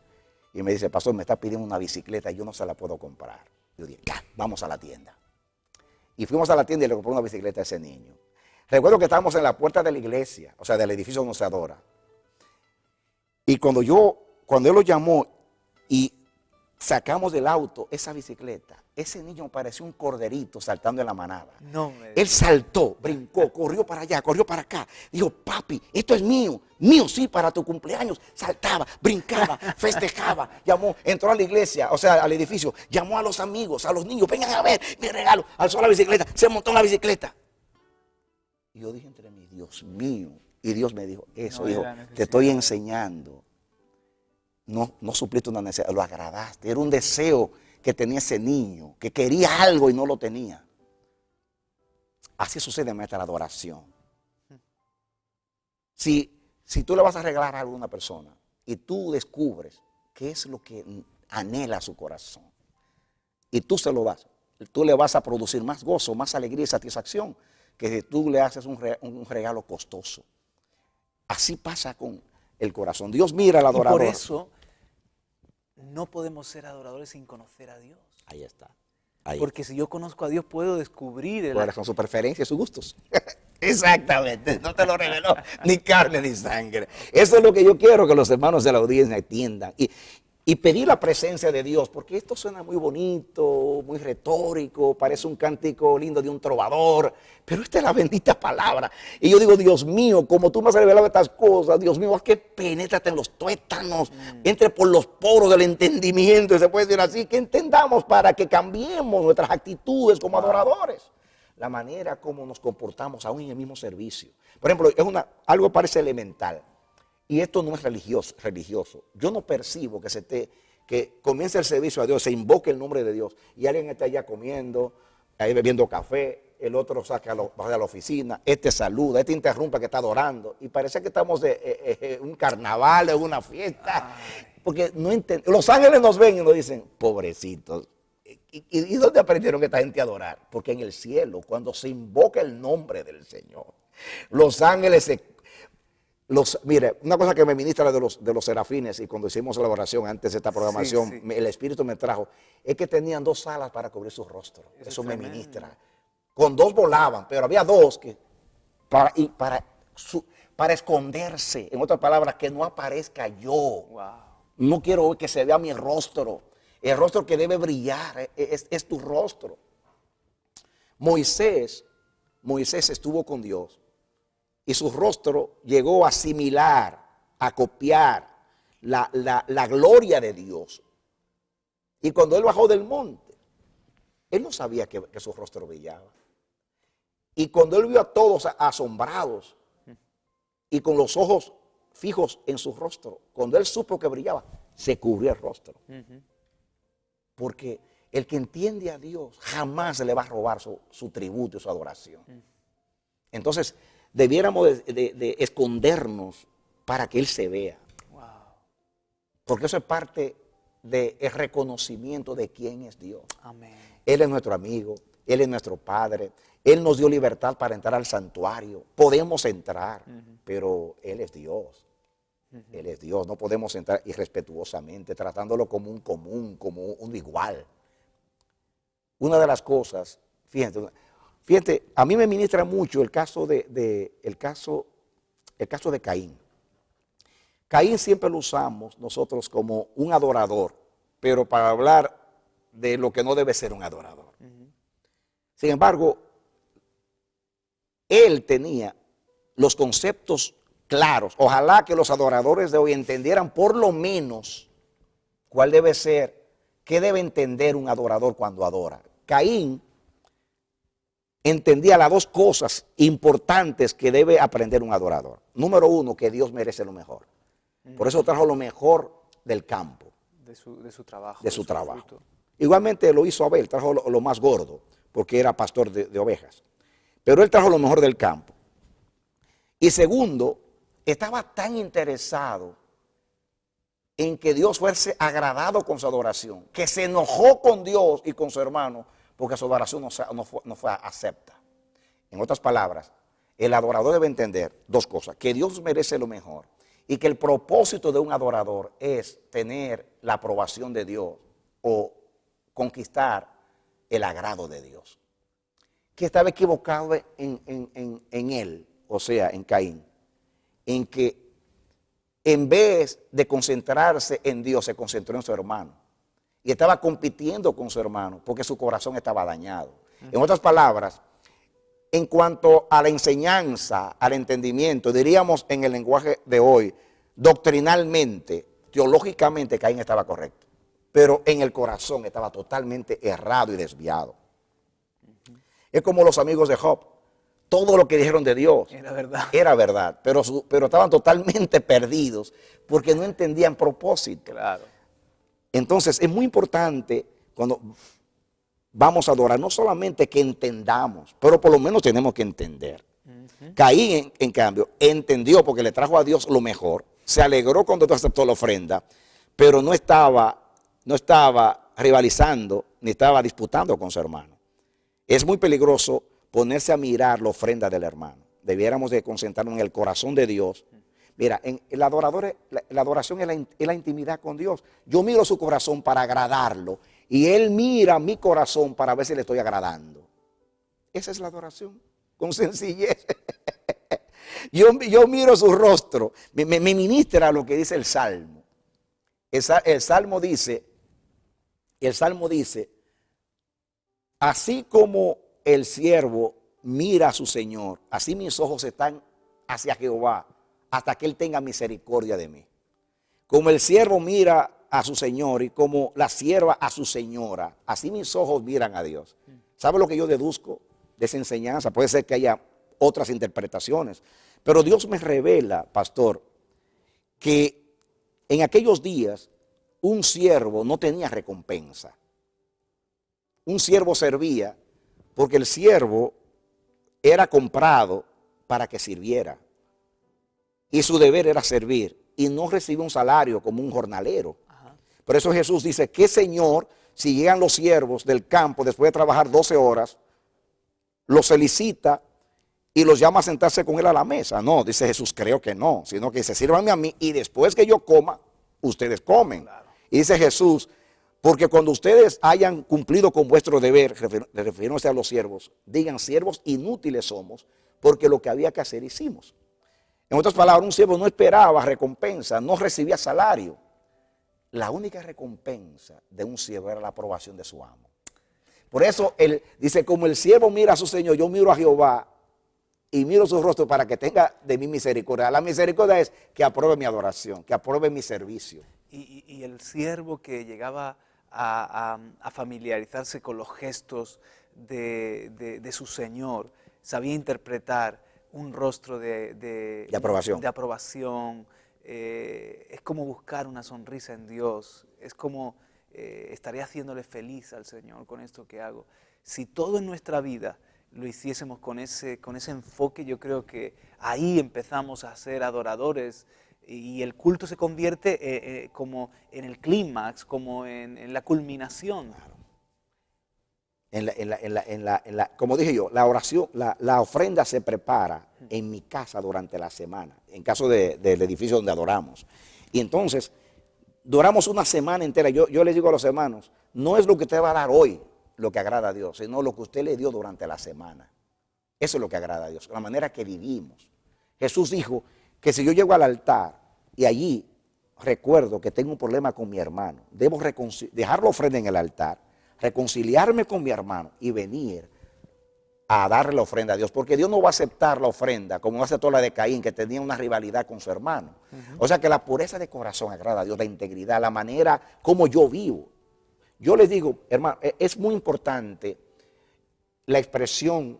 Y me dice, pastor, me está pidiendo una bicicleta y yo no se la puedo comprar. Yo dije, ya, vamos a la tienda. Y fuimos a la tienda y le compré una bicicleta a ese niño. Recuerdo que estábamos en la puerta de la iglesia, o sea, del edificio donde se adora. Y cuando él lo llamó y sacamos del auto esa bicicleta, ese niño parecía un corderito saltando en la manada. Él saltó, brincó, corrió para allá, corrió para acá. Dijo, papi, esto es mío, mío sí, para tu cumpleaños. Saltaba, brincaba, festejaba, llamó, entró a la iglesia, o sea, al edificio, llamó a los amigos, a los niños, vengan a ver mi regalo. Alzó la bicicleta, se montó en la bicicleta. Y yo dije entre mí, Dios mío. Y Dios me dijo, eso, hijo, te estoy enseñando. No supliste una necesidad, lo agradaste. Era un deseo que tenía ese niño, que quería algo y no lo tenía. Así sucede en nuestra adoración. Si tú le vas a regalar algo a una persona y tú descubres qué es lo que anhela su corazón y tú se lo das, tú le vas a producir más gozo, más alegría y satisfacción que si tú le haces un regalo costoso. Así pasa con el corazón. Dios mira al adorador.
Y por eso no podemos ser adoradores sin conocer a Dios.
Ahí está.
Porque si yo conozco a Dios puedo descubrir
cuáles son sus preferencias y sus gustos. Exactamente, no te lo reveló ni carne ni sangre. Eso es lo que yo quiero que los hermanos de la audiencia entiendan. Y pedir la presencia de Dios, porque esto suena muy bonito, muy retórico, parece un cántico lindo de un trovador, pero esta es la bendita palabra. Y yo digo, Dios mío, como tú me has revelado estas cosas, Dios mío, haz que penétrate en los tuétanos, entre por los poros del entendimiento, y se puede decir así, que entendamos para que cambiemos nuestras actitudes como adoradores. La manera como nos comportamos aún en el mismo servicio. Por ejemplo, algo parece elemental. Y esto no es religioso. Yo no percibo que comience el servicio a Dios, se invoque el nombre de Dios y alguien está allá comiendo, ahí bebiendo café, el otro saca a la oficina, este saluda, este interrumpe que está adorando y parece que estamos en un carnaval o una fiesta. Porque no los ángeles nos ven y nos dicen, pobrecitos. ¿Y dónde aprendieron esta gente a adorar? Porque en el cielo, cuando se invoca el nombre del Señor, los ángeles mire, una cosa que me ministra de los serafines, y cuando hicimos la oración antes de esta programación,
Sí.
el Espíritu me trajo, es que tenían 2 alas para cubrir su rostro. Eso me
tremendo.
ministra. Con 2 volaban, pero había 2 que para esconderse. En otras palabras, que no aparezca yo.
Wow.
No quiero que se vea mi rostro. El rostro que debe brillar es tu rostro. Moisés estuvo con Dios y su rostro llegó a asimilar, a copiar la gloria de Dios. Y cuando él bajó del monte, él no sabía que su rostro brillaba. Y cuando él vio a todos asombrados y con los ojos fijos en su rostro, cuando él supo que brillaba, se cubrió el rostro. Porque el que entiende a Dios jamás se le va a robar su tributo y su adoración. Entonces, debiéramos de escondernos para que Él se vea.
Wow.
Porque eso es parte del reconocimiento de quién es Dios.
Amén.
Él es nuestro amigo, Él es nuestro Padre. Él nos dio libertad para entrar al santuario. Podemos entrar, pero Él es Dios. Él es Dios. No podemos entrar irrespetuosamente, tratándolo como un común, como un igual. Una de las cosas, fíjate, a mí me ministra mucho el caso de Caín. Caín siempre lo usamos nosotros como un adorador, pero para hablar de lo que no debe ser un adorador. Sin embargo, él tenía los conceptos claros. Ojalá que los adoradores de hoy entendieran por lo menos cuál debe ser, qué debe entender un adorador cuando adora. Caín entendía las 2 cosas importantes que debe aprender un adorador. Número 1, que Dios merece lo mejor. Por eso trajo lo mejor del campo.
De su trabajo.
De su trabajo.
fruto.
Igualmente lo hizo Abel, trajo lo más gordo, porque era pastor de ovejas. Pero él trajo lo mejor del campo. Y segundo, estaba tan interesado en que Dios fuese agradado con su adoración, que se enojó con Dios y con su hermano, porque su adoración no fue acepta. En otras palabras, el adorador debe entender 2 cosas: que Dios merece lo mejor y que el propósito de un adorador es tener la aprobación de Dios o conquistar el agrado de Dios. Que estaba equivocado en él, o sea, en Caín, en que en vez de concentrarse en Dios, se concentró en su hermano. Y estaba compitiendo con su hermano porque su corazón estaba dañado. En otras palabras, en cuanto a la enseñanza, al entendimiento, diríamos en el lenguaje de hoy, doctrinalmente, teológicamente, Caín estaba correcto. Pero en el corazón estaba totalmente errado y desviado. Es como los amigos de Job. Todo lo que dijeron de Dios era verdad, pero estaban totalmente perdidos porque no entendían propósito.
Claro.
Entonces es muy importante cuando vamos a adorar, no solamente que entendamos, pero por lo menos tenemos que entender. Caín, en cambio, entendió porque le trajo a Dios lo mejor, se alegró cuando Dios aceptó la ofrenda, pero no estaba rivalizando ni estaba disputando con su hermano. Es muy peligroso ponerse a mirar la ofrenda del hermano. Debiéramos de concentrarnos en el corazón de Dios. Mira, la adoración es la intimidad con Dios. Yo miro su corazón para agradarlo y Él mira mi corazón para ver si le estoy agradando. Esa es la adoración, con sencillez. Yo miro su rostro, me ministra lo que dice el Salmo. El Salmo dice, así como el siervo mira a su Señor, así mis ojos están hacia Jehová, hasta que Él tenga misericordia de mí. Como el siervo mira a su Señor y como la sierva a su señora, así mis ojos miran a Dios. ¿Sabe lo que yo deduzco de esa enseñanza? Puede ser que haya otras interpretaciones, pero Dios me revela, pastor, que en aquellos días un siervo no tenía recompensa. Un siervo servía porque el siervo era comprado para que sirviera. Y su deber era servir. y no recibe un salario como un jornalero. Por eso Jesús dice, ¿qué señor, si llegan los siervos del campo después de trabajar 12 horas, los felicita y los llama a sentarse con él a la mesa? No, dice Jesús, creo que no, sino que dice, sírvanme a mí y después que yo coma, ustedes comen. Y dice Jesús, porque cuando ustedes hayan cumplido con vuestro deber, refiriéndose a los siervos, digan, siervos inútiles somos, porque lo que había que hacer hicimos. En otras palabras, un siervo no esperaba recompensa, no recibía salario. La única recompensa de un siervo era la aprobación de su amo. Por eso él dice, como el siervo mira a su Señor, yo miro a Jehová y miro su rostro para que tenga de mí misericordia. La misericordia es que apruebe mi adoración, que apruebe mi servicio.
Y el siervo que llegaba a familiarizarse con los gestos de su Señor, sabía interpretar un rostro de aprobación. Es como buscar una sonrisa en Dios, es como estaré haciéndole feliz al Señor con esto que hago. Si todo en nuestra vida lo hiciésemos con ese enfoque, yo creo que ahí empezamos a ser adoradores y el culto se convierte como en el clímax, como en la culminación.
Como dije yo, la oración, la ofrenda se prepara en mi casa durante la semana, en caso del edificio donde adoramos. Y entonces, duramos una semana entera. Yo les digo a los hermanos, no es lo que usted va a dar hoy lo que agrada a Dios, sino lo que usted le dio durante la semana. Eso es lo que agrada a Dios, la manera que vivimos. Jesús dijo que si yo llego al altar y allí recuerdo que tengo un problema con mi hermano, debo dejar la ofrenda en el altar, reconciliarme con mi hermano y venir a darle la ofrenda a Dios, porque Dios no va a aceptar la ofrenda como no aceptó la de Caín, que tenía una rivalidad con su hermano. O sea que la pureza de corazón agrada a Dios, la integridad, la manera como yo vivo. Yo les digo, hermano, es muy importante la expresión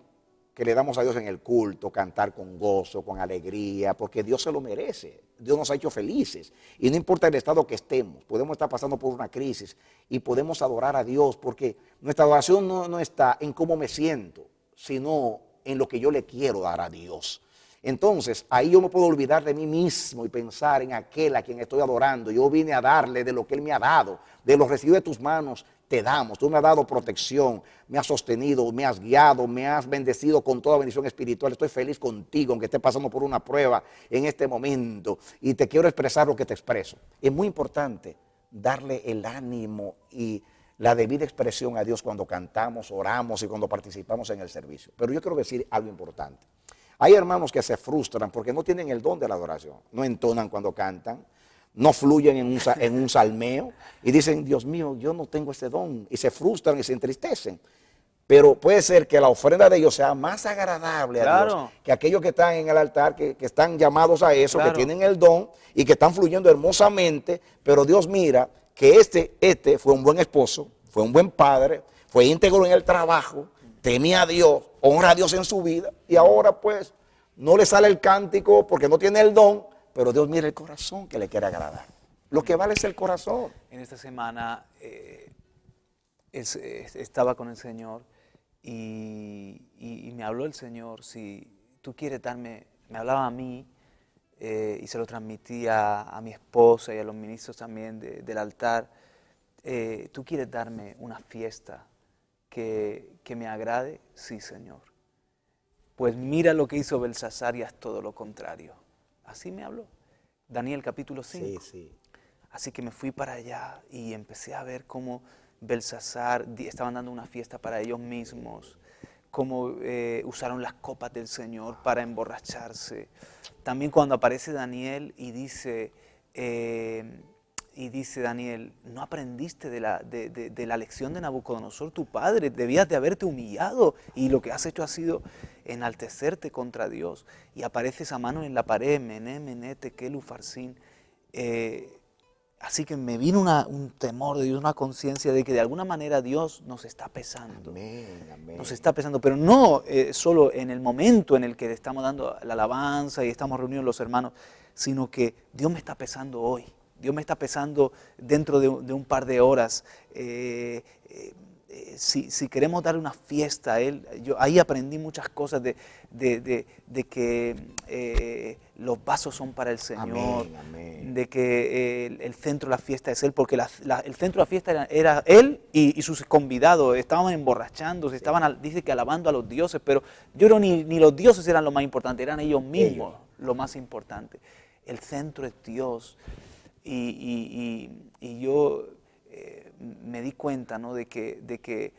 que le damos a Dios en el culto, cantar con gozo, con alegría, porque Dios se lo merece. Dios nos ha hecho felices y no importa el estado que estemos, podemos estar pasando por una crisis y podemos adorar a Dios, porque nuestra adoración no está en cómo me siento, sino en lo que yo le quiero dar a Dios. Entonces, ahí yo me puedo olvidar de mí mismo y pensar en aquel a quien estoy adorando. Yo vine a darle de lo que Él me ha dado, de los recibidos de tus manos te damos. Tú me has dado protección, me has sostenido, me has guiado, me has bendecido con toda bendición espiritual. Estoy feliz contigo, aunque esté pasando por una prueba en este momento. Y te quiero expresar lo que te expreso. Es muy importante darle el ánimo y la debida expresión a Dios cuando cantamos, oramos y cuando participamos en el servicio. Pero yo quiero decir algo importante. Hay hermanos que se frustran porque no tienen el don de la adoración. No entonan cuando cantan, no fluyen en un salmeo y dicen, Dios mío, yo no tengo ese don. Y se frustran y se entristecen. Pero puede ser que la ofrenda de ellos sea más agradable a Dios que aquellos que están en el altar, que están llamados a eso, que tienen el don y que están fluyendo hermosamente. Pero Dios mira que este fue un buen esposo, fue un buen padre, fue íntegro en el trabajo, temía a Dios, honra a Dios en su vida y ahora pues no le sale el cántico porque no tiene el don, pero Dios mira el corazón que le quiere agradar. Lo que vale es el corazón.
En esta semana estaba con el Señor y me habló el Señor, si tú quieres darme, me hablaba a mí y se lo transmitía a mi esposa y a los ministros también del altar, tú quieres darme una fiesta que me agrade, sí, Señor. Pues mira lo que hizo Belsasar y haz todo lo contrario. Así me habló. Daniel capítulo 5.
Sí.
Así que me fui para allá y empecé a ver cómo Belsasar estaban dando una fiesta para ellos mismos, cómo usaron las copas del Señor para emborracharse. También cuando aparece Daniel y dice Daniel, ¿no aprendiste de la lección de Nabucodonosor, tu padre? Debías de haberte humillado y lo que has hecho ha sido enaltecerte contra Dios. Y aparece esa mano en la pared, Mené, Mené, Tekel, Ufarsin. Así que me vino un temor de Dios, una conciencia de que de alguna manera Dios nos está pesando.
Amén.
Nos está pesando, pero no solo en el momento en el que le estamos dando la alabanza y estamos reunidos los hermanos, sino que Dios me está pesando hoy. Dios me está pesando dentro de un par de horas. Si queremos darle una fiesta a Él, yo ahí aprendí muchas cosas de que los vasos son para el Señor.
Amén.
de que el centro de la fiesta es Él, porque el centro de la fiesta era Él y sus convidados. Estaban emborrachándose, dice que alabando a los dioses, pero yo creo ni los dioses eran lo más importante, eran ellos mismos lo más importante. El centro es Dios. Y yo me di cuenta, ¿no?, de que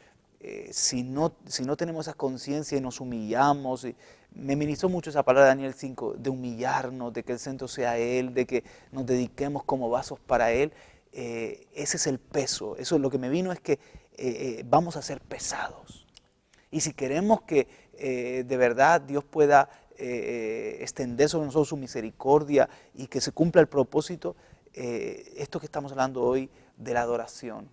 si no tenemos esa conciencia y nos humillamos, me ministró mucho esa palabra de Daniel 5, de humillarnos, de que el centro sea Él, de que nos dediquemos como vasos para Él. Ese es el peso. Eso es lo que me vino, es que vamos a ser pesados. Y si queremos que de verdad Dios pueda extender sobre nosotros su misericordia y que se cumpla el propósito, esto que estamos hablando hoy de la adoración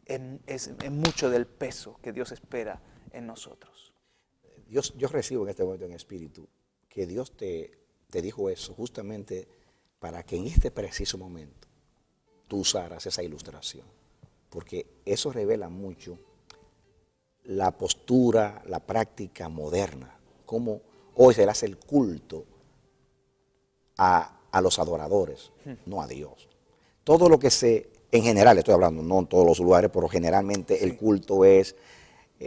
es mucho del peso que Dios espera en nosotros.
Yo recibo en este momento en espíritu que Dios te dijo eso justamente para que en este preciso momento tú usaras esa ilustración, porque eso revela mucho la postura, la práctica moderna, cómo hoy se le hace el culto a los adoradores, no a Dios. Todo lo que en general estoy hablando, no en todos los lugares, pero generalmente el culto es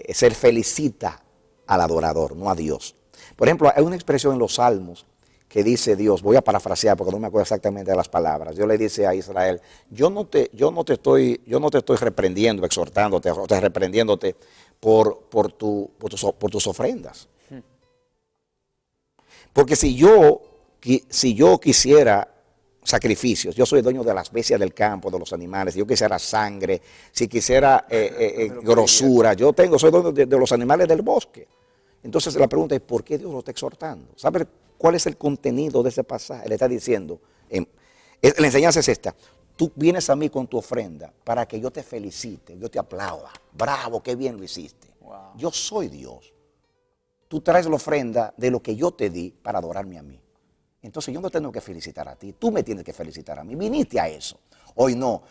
se felicita al adorador, no a Dios. Por ejemplo, hay una expresión en los Salmos que dice Dios, voy a parafrasear porque no me acuerdo exactamente de las palabras. Dios le dice a Israel, yo no te estoy reprendiendo, exhortándote, o reprendiéndote por tus ofrendas. Porque si yo quisiera sacrificios, yo soy dueño de las bestias del campo, de los animales, si yo quisiera sangre, si quisiera grosura, soy dueño de los animales del bosque. Entonces la pregunta es, ¿por qué Dios lo está exhortando? ¿Sabe cuál es el contenido de ese pasaje? Le está diciendo, la enseñanza es esta: tú vienes a mí con tu ofrenda para que yo te felicite, yo te aplauda. Bravo, qué bien lo hiciste. Wow. Yo soy Dios. Tú traes la ofrenda de lo que yo te di para adorarme a mí. Entonces yo no tengo que felicitar a ti, tú me tienes que felicitar a mí. Viniste a eso. Hoy no.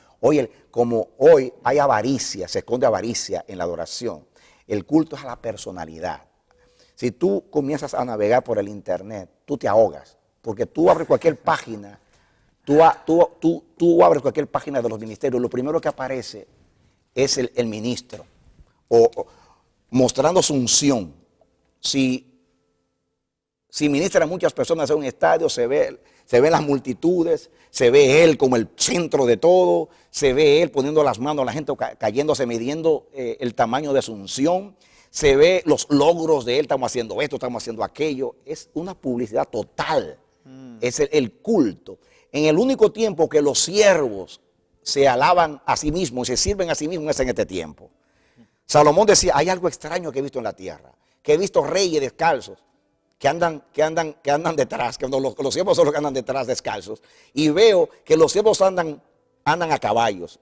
Como hoy hay avaricia, se esconde avaricia en la adoración. El culto es a la personalidad. Si tú comienzas a navegar por el internet, tú te ahogas, porque tú abres cualquier página, tú abres cualquier página de los ministerios, lo primero que aparece es el ministro, o mostrando su unción. Si ministra a muchas personas en un estadio, se ven las multitudes, se ve él como el centro de todo, se ve él poniendo las manos a la gente, cayéndose, midiendo el tamaño de su unción. Se ve los logros de él, estamos haciendo esto, estamos haciendo aquello. Es una publicidad total. Es el culto. En el único tiempo que los siervos se alaban a sí mismos, se sirven a sí mismos, es en este tiempo. Salomón decía, hay algo extraño que he visto en la tierra, que he visto reyes descalzos, que andan detrás, que los siervos son los que andan detrás descalzos, y veo que los siervos andan a caballos,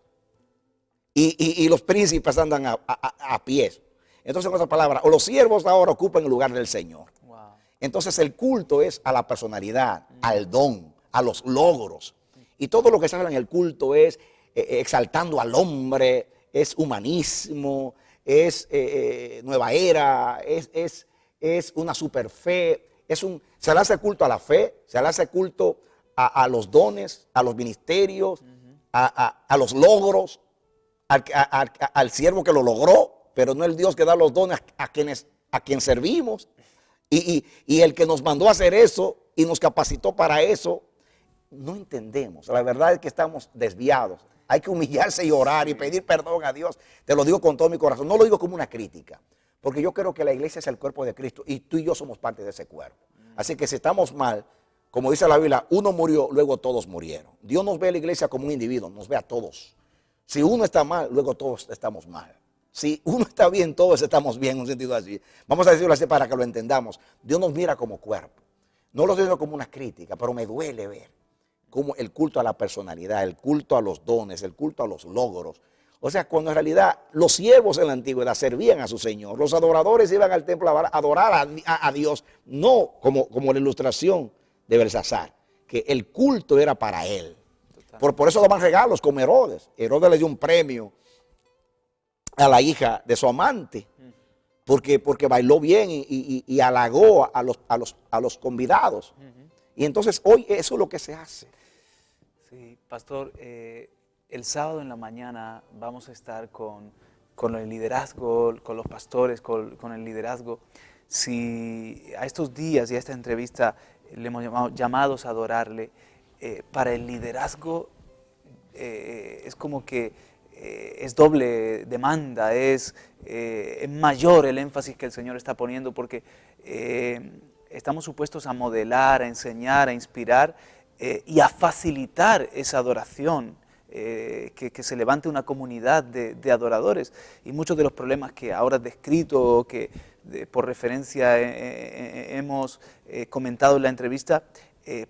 y los príncipes andan a pies. Entonces, en otras palabras, o los siervos ahora ocupan el lugar del Señor. Wow. Entonces, el culto es a la personalidad, al don, a los logros. Y todo lo que se habla en el culto es exaltando al hombre, es humanismo, es nueva era, es una superfe, se le hace culto a la fe, se le hace culto a los dones, a los ministerios, a los logros, al siervo que lo logró, pero no el Dios que da los dones a quien servimos. Y el que nos mandó a hacer eso y nos capacitó para eso, no entendemos. La verdad es que estamos desviados. Hay que humillarse y orar y pedir perdón a Dios. Te lo digo con todo mi corazón. No lo digo como una crítica, porque yo creo que la iglesia es el cuerpo de Cristo y tú y yo somos parte de ese cuerpo. Así que si estamos mal, como dice la Biblia, uno murió, luego todos murieron. Dios nos ve a la iglesia como un individuo, nos ve a todos. Si uno está mal, luego todos estamos mal. Si uno está bien, todos estamos bien, en un sentido así. Vamos a decirlo así para que lo entendamos. Dios nos mira como cuerpo. No lo digo como una crítica, pero me duele ver como el culto a la personalidad, el culto a los dones, el culto a los logros. O sea, cuando en realidad los siervos en la antigüedad servían a su Señor, los adoradores iban al templo a adorar a Dios, no como la ilustración de Belsasar, que el culto era para él. Por eso daban regalos como Herodes. Herodes le dio un premio a la hija de su amante, porque bailó bien y halagó a los convidados. Y entonces hoy eso es lo que se hace.
Sí, pastor, el sábado en la mañana vamos a estar con el liderazgo, con los pastores, con el liderazgo. Si a estos días y a esta entrevista le hemos llamado llamados a adorarle, para el liderazgo es como que es doble demanda, es mayor el énfasis que el Señor está poniendo, porque estamos supuestos a modelar, a enseñar, a inspirar y a facilitar esa adoración, que se levante una comunidad de adoradores. Y muchos de los problemas que ahora has descrito, que por referencia hemos comentado en la entrevista,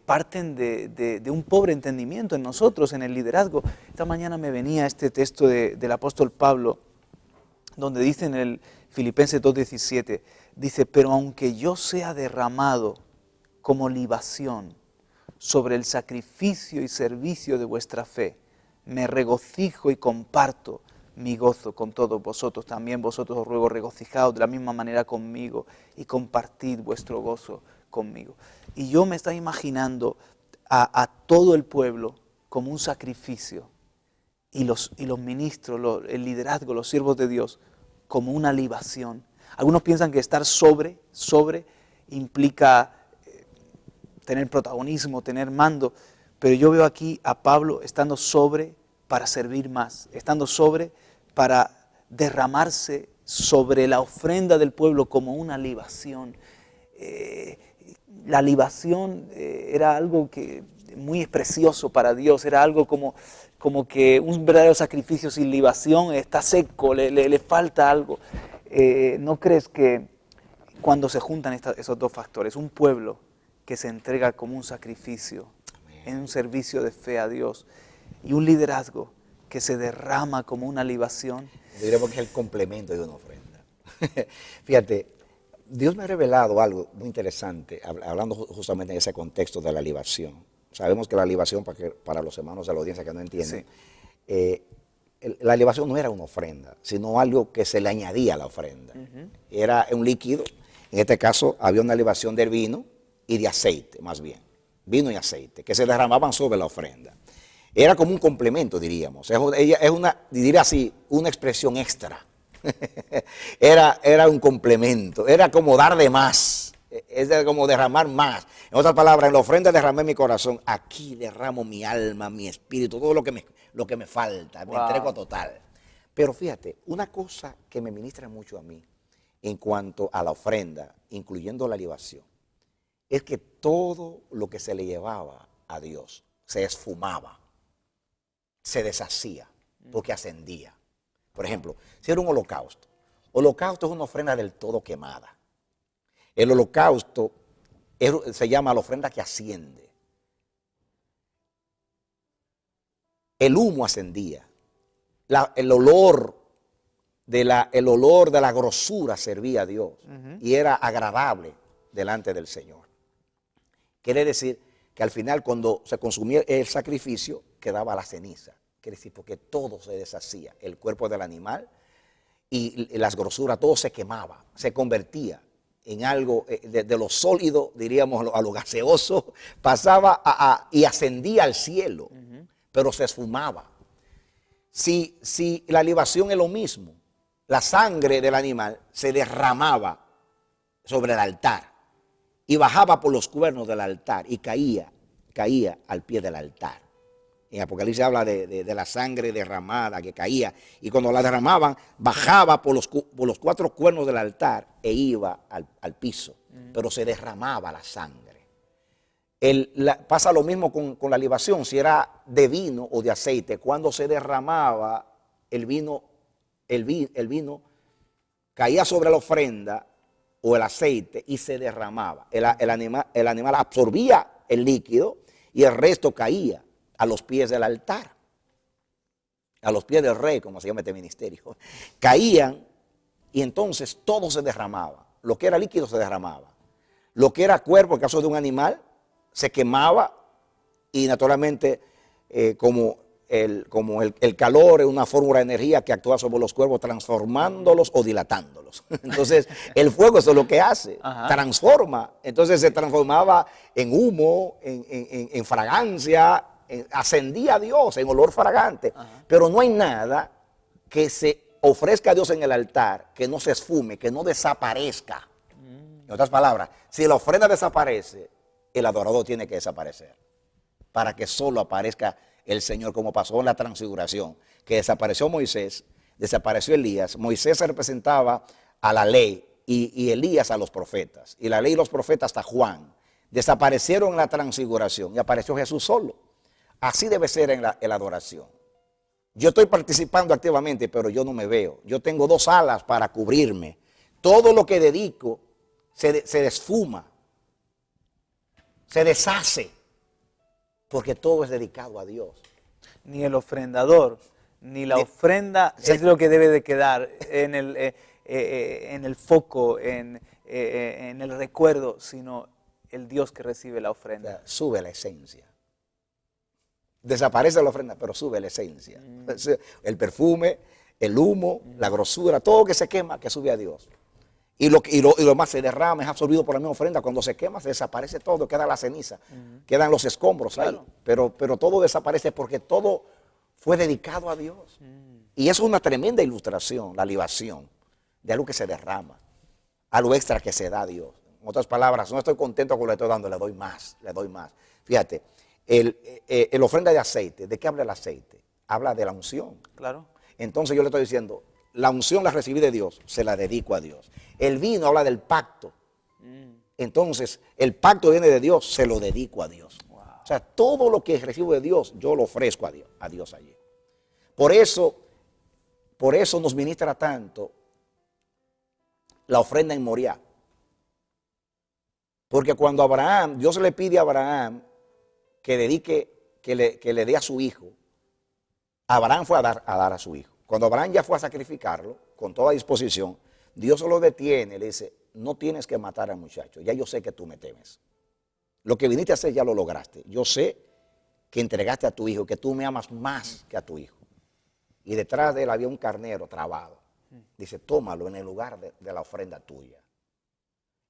parten de un pobre entendimiento en nosotros, en el liderazgo. Esta mañana me venía este texto del apóstol Pablo, donde dice en el Filipenses 2:17, dice: pero aunque yo sea derramado como libación sobre el sacrificio y servicio de vuestra fe, me regocijo y comparto mi gozo con todos vosotros. También vosotros os ruego, regocijaos de la misma manera conmigo y compartid vuestro gozo conmigo. Y yo me estaba imaginando a todo el pueblo como un sacrificio, y los ministros, el liderazgo, los siervos de Dios como una libación. Algunos piensan que estar sobre implica tener protagonismo, tener mando, pero yo veo aquí a Pablo estando sobre para servir más, estando sobre para derramarse sobre la ofrenda del pueblo como una libación. La libación era algo muy precioso para Dios, era algo como que un verdadero sacrificio sin libación está seco, le falta algo. ¿No crees que cuando se juntan esos dos factores, un pueblo que se entrega como un sacrificio, en un servicio de fe a Dios, y un liderazgo que se derrama como una libación?
Yo diría porque es el complemento de una ofrenda. Fíjate, Dios me ha revelado algo muy interesante, hablando justamente en ese contexto de la libación. Sabemos que la libación, para los hermanos de la audiencia que no entienden, sí, la libación no era una ofrenda, sino algo que se le añadía a la ofrenda. Era un líquido. En este caso había una libación del vino y de aceite, más bien. Vino y aceite, que se derramaban sobre la ofrenda. Era como un complemento, diríamos. Es diría así, una expresión extra. Era un complemento, era como dar de más, es como derramar más. En otras palabras, en la ofrenda derramé mi corazón, aquí derramo mi alma, mi espíritu, todo lo que me falta, me entrego total. Pero fíjate, una cosa que me ministra mucho a mí en cuanto a la ofrenda, incluyendo la libación, es que todo lo que se le llevaba a Dios se esfumaba, se deshacía, porque ascendía. Por ejemplo, si era un holocausto, holocausto es una ofrenda del todo quemada. El holocausto se llama la ofrenda que asciende. El humo ascendía, el olor de la grosura servía a Dios, y era agradable delante del Señor. Quiere decir que al final, cuando se consumía el sacrificio, quedaba la ceniza. Quiere decir, porque todo se deshacía, el cuerpo del animal y las grosuras, todo se quemaba, se convertía en algo de lo sólido, diríamos, a lo gaseoso, pasaba y ascendía al cielo, pero se esfumaba. Si la libación es lo mismo, la sangre del animal se derramaba sobre el altar y bajaba por los cuernos del altar y caía al pie del altar. En Apocalipsis habla de la sangre derramada que caía, y cuando la derramaban bajaba por los cuatro cuernos del altar e iba al piso, pero se derramaba la sangre. Pasa lo mismo con la libación, si era de vino o de aceite. Cuando se derramaba el vino caía sobre la ofrenda o el aceite y se derramaba. El animal absorbía el líquido y el resto caía a los pies del altar, a los pies del rey, como se llama este ministerio. Caían y entonces todo se derramaba. Lo que era líquido se derramaba. Lo que era cuerpo, en caso de un animal, se quemaba, y naturalmente como el calor es una fórmula de energía que actúa sobre los cuerpos, transformándolos o dilatándolos. Entonces el fuego, eso es lo que hace, transforma. Entonces se transformaba en humo, en fragancia, ascendía a Dios en olor fragante. Pero no hay nada que se ofrezca a Dios en el altar que no se esfume, que no desaparezca. En otras palabras, si la ofrenda desaparece, el adorador tiene que desaparecer para que solo aparezca el Señor, como pasó en la transfiguración, que desapareció Moisés, desapareció Elías. Moisés representaba a la ley y Elías a los profetas, y la ley y los profetas hasta Juan desaparecieron en la transfiguración y apareció Jesús solo. Así debe ser en la adoración. Yo estoy participando activamente, pero yo no me veo. Yo tengo 2 alas para cubrirme. Todo lo que dedico se desfuma, se deshace, porque todo es dedicado a Dios.
Ni el ofrendador, ni la ofrenda es lo que debe de quedar en el foco, en el recuerdo, sino el Dios que recibe la ofrenda.
Sube la esencia. Desaparece la ofrenda, pero sube la esencia. El perfume, el humo, la grosura, todo que se quema, que sube a Dios. Y lo más se derrama, es absorbido por la misma ofrenda. Cuando se quema, se desaparece todo, queda la ceniza, quedan los escombros ahí. Pero todo desaparece porque todo fue dedicado a Dios. Y eso es una tremenda ilustración, la libación, de algo que se derrama, algo extra que se da a Dios. En otras palabras, no estoy contento con lo que estoy dando, le doy más, le doy más. Fíjate, el ofrenda de aceite, ¿de qué habla el aceite? Habla de la unción.
Claro.
Entonces yo le estoy diciendo, la unción la recibí de Dios, se la dedico a Dios. El vino habla del pacto. Entonces, el pacto viene de Dios, se lo dedico a Dios. Wow. O sea, todo lo que recibo de Dios, yo lo ofrezco a Dios allí. Por eso nos ministra tanto la ofrenda en Moriah. Porque cuando Dios le pide a Abraham que le dé a su hijo, Abraham fue a dar a su hijo. Cuando Abraham ya fue a sacrificarlo, con toda disposición, Dios lo detiene y le dice, no tienes que matar al muchacho, ya yo sé que tú me temes. Lo que viniste a hacer ya lo lograste. Yo sé que entregaste a tu hijo, que tú me amas más que a tu hijo. Y detrás de él había un carnero trabado. Dice, tómalo en el lugar de la ofrenda tuya.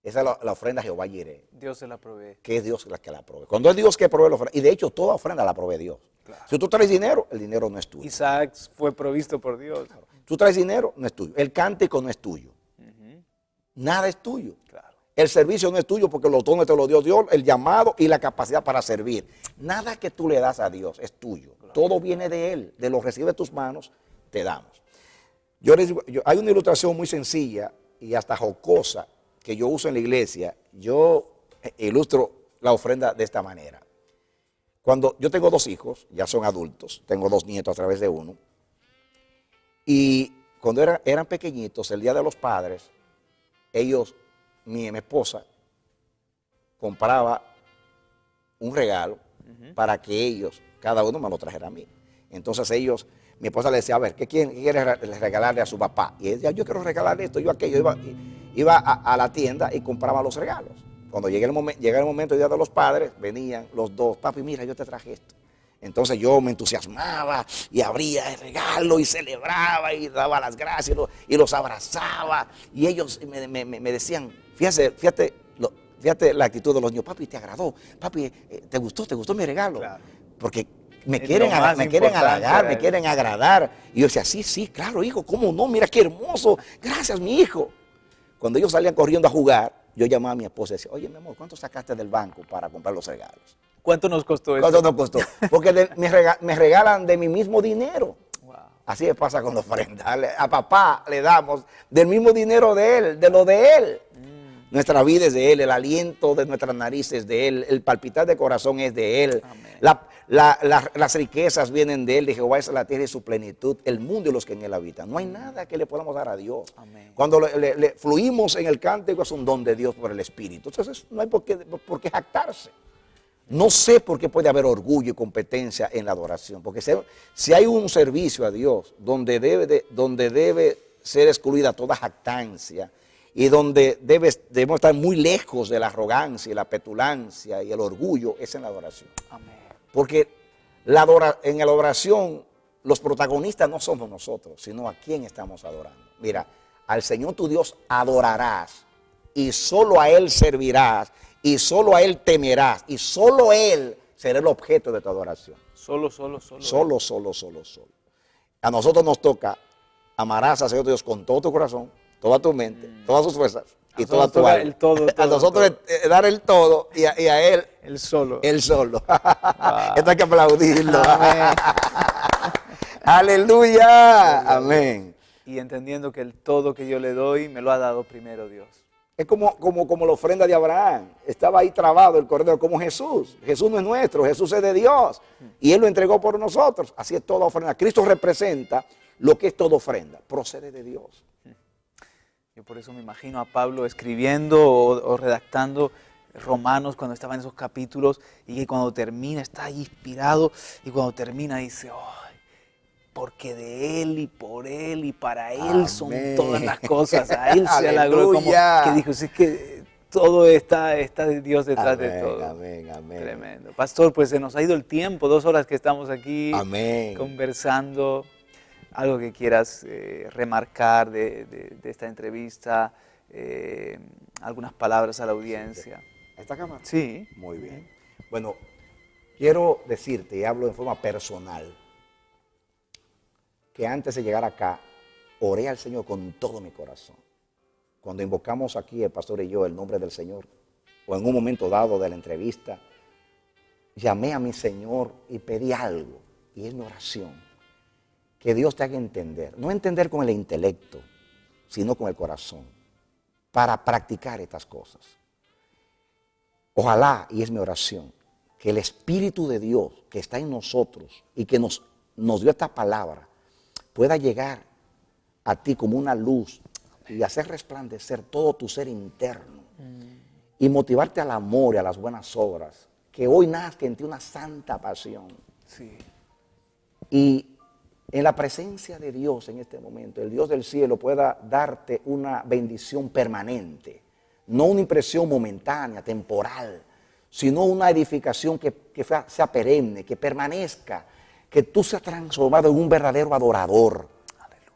Esa es la ofrenda a Jehová Jireh.
Dios se la provee.
Que es Dios la que la provee. Cuando es Dios que provee la ofrenda, y de hecho toda ofrenda la provee Dios. Claro. Si tú traes dinero, el dinero no es tuyo.
Isaac fue provisto por Dios.
Claro. Tú traes dinero, no es tuyo. El cántico no es tuyo. Nada es tuyo. Claro. El servicio no es tuyo porque los dones te lo dio Dios, el llamado y la capacidad para servir. Nada que tú le das a Dios es tuyo. Claro. Todo viene de Él. De lo que recibe de tus manos, te damos. Hay una ilustración muy sencilla y hasta jocosa que yo uso en la iglesia. Yo ilustro la ofrenda de esta manera. Cuando yo tengo 2 hijos, ya son adultos, tengo 2 nietos a través de uno, y cuando eran pequeñitos, el Día de los Padres, mi esposa compraba un regalo para que ellos, cada uno me lo trajera a mí. Entonces mi esposa le decía, a ver, ¿qué quiere regalarle a su papá? Y ella decía, yo quiero regalarle esto, yo aquello. Iba a la tienda y compraba los regalos. Cuando llegaba el momento del Día de los Padres, venían los 2, papi, mira, yo te traje esto. Entonces yo me entusiasmaba y abría el regalo y celebraba y daba las gracias y los abrazaba. Y ellos me decían, fíjate la actitud de los niños, papi, ¿te agradó? Papi, ¿te gustó mi regalo? Claro. Porque me quieren halagar, me quieren agradar. Y yo decía, sí, claro, hijo, ¿cómo no? Mira qué hermoso, gracias, mi hijo. Cuando ellos salían corriendo a jugar, yo llamaba a mi esposa y decía, oye, mi amor, ¿cuánto sacaste del banco para comprar los regalos?
¿Cuánto nos costó eso?
¿Cuánto nos costó? Porque me regalan de mi mismo dinero. Wow. Así pasa con la ofrenda. A papá le damos del mismo dinero de él, de lo de él. Nuestra vida es de él, el aliento de nuestras narices es de él, el palpitar de corazón es de él. Las riquezas vienen de él, de Jehová es la tierra y su plenitud, el mundo y los que en él habitan. No hay nada que le podamos dar a Dios. Amén. Cuando le fluimos en el cántico es un don de Dios por el Espíritu. Entonces no hay por qué jactarse. No sé por qué puede haber orgullo y competencia en la adoración, porque si hay un servicio a Dios donde debe ser excluida toda jactancia y donde debemos estar muy lejos de la arrogancia y la petulancia y el orgullo, es en la adoración. Amén. Porque en la adoración los protagonistas no somos nosotros, sino a quién estamos adorando. Mira, al Señor tu Dios adorarás y solo a Él servirás y solo a Él temerás y solo Él será el objeto de tu adoración.
Solo.
Solo. A nosotros nos toca amarás al Señor Dios con todo tu corazón, toda tu mente, todas sus fuerzas y toda tu alma.
El todo,
a nosotros dar el todo y a Él
el solo.
Él solo. Esto hay que aplaudirlo. Aleluya. Amén.
Y entendiendo que el todo que yo le doy me lo ha dado primero Dios.
Es como la ofrenda de Abraham. Estaba ahí trabado el cordero, como Jesús. Jesús no es nuestro, Jesús es de Dios. Y Él lo entregó por nosotros. Así es toda ofrenda. Cristo representa lo que es toda ofrenda. Procede de Dios.
Yo por eso me imagino a Pablo escribiendo o redactando Romanos cuando estaba en esos capítulos y que cuando termina está ahí inspirado y cuando termina dice, porque de Él y por Él y para Él
Amén.
son todas las cosas, a Él sea la gloria. Como que dijo, si es que todo está de Dios detrás de todo.
Amén.
Tremendo. Pastor, pues se nos ha ido el tiempo, 2 horas que estamos aquí
Amén.
conversando. Algo que quieras remarcar de esta entrevista, algunas palabras a la audiencia.
¿Esta cámara?
Sí.
Muy bien. Bueno, quiero decirte, y hablo de forma personal, que antes de llegar acá, oré al Señor con todo mi corazón. Cuando invocamos aquí, el pastor y yo, el nombre del Señor, o en un momento dado de la entrevista, llamé a mi Señor y pedí algo, y es mi oración. Que Dios te haga entender, no entender con el intelecto, sino con el corazón, para practicar estas cosas. Ojalá, y es mi oración, que el Espíritu de Dios que está en nosotros y que nos dio esta palabra, pueda llegar a ti como una luz y hacer resplandecer todo tu ser interno y motivarte al amor y a las buenas obras, que hoy nazca en ti una santa pasión.
Sí.
Y en la presencia de Dios en este momento, el Dios del cielo pueda darte una bendición permanente, no una impresión momentánea, temporal, sino una edificación que sea perenne, que permanezca, que tú seas transformado en un verdadero adorador. Aleluya.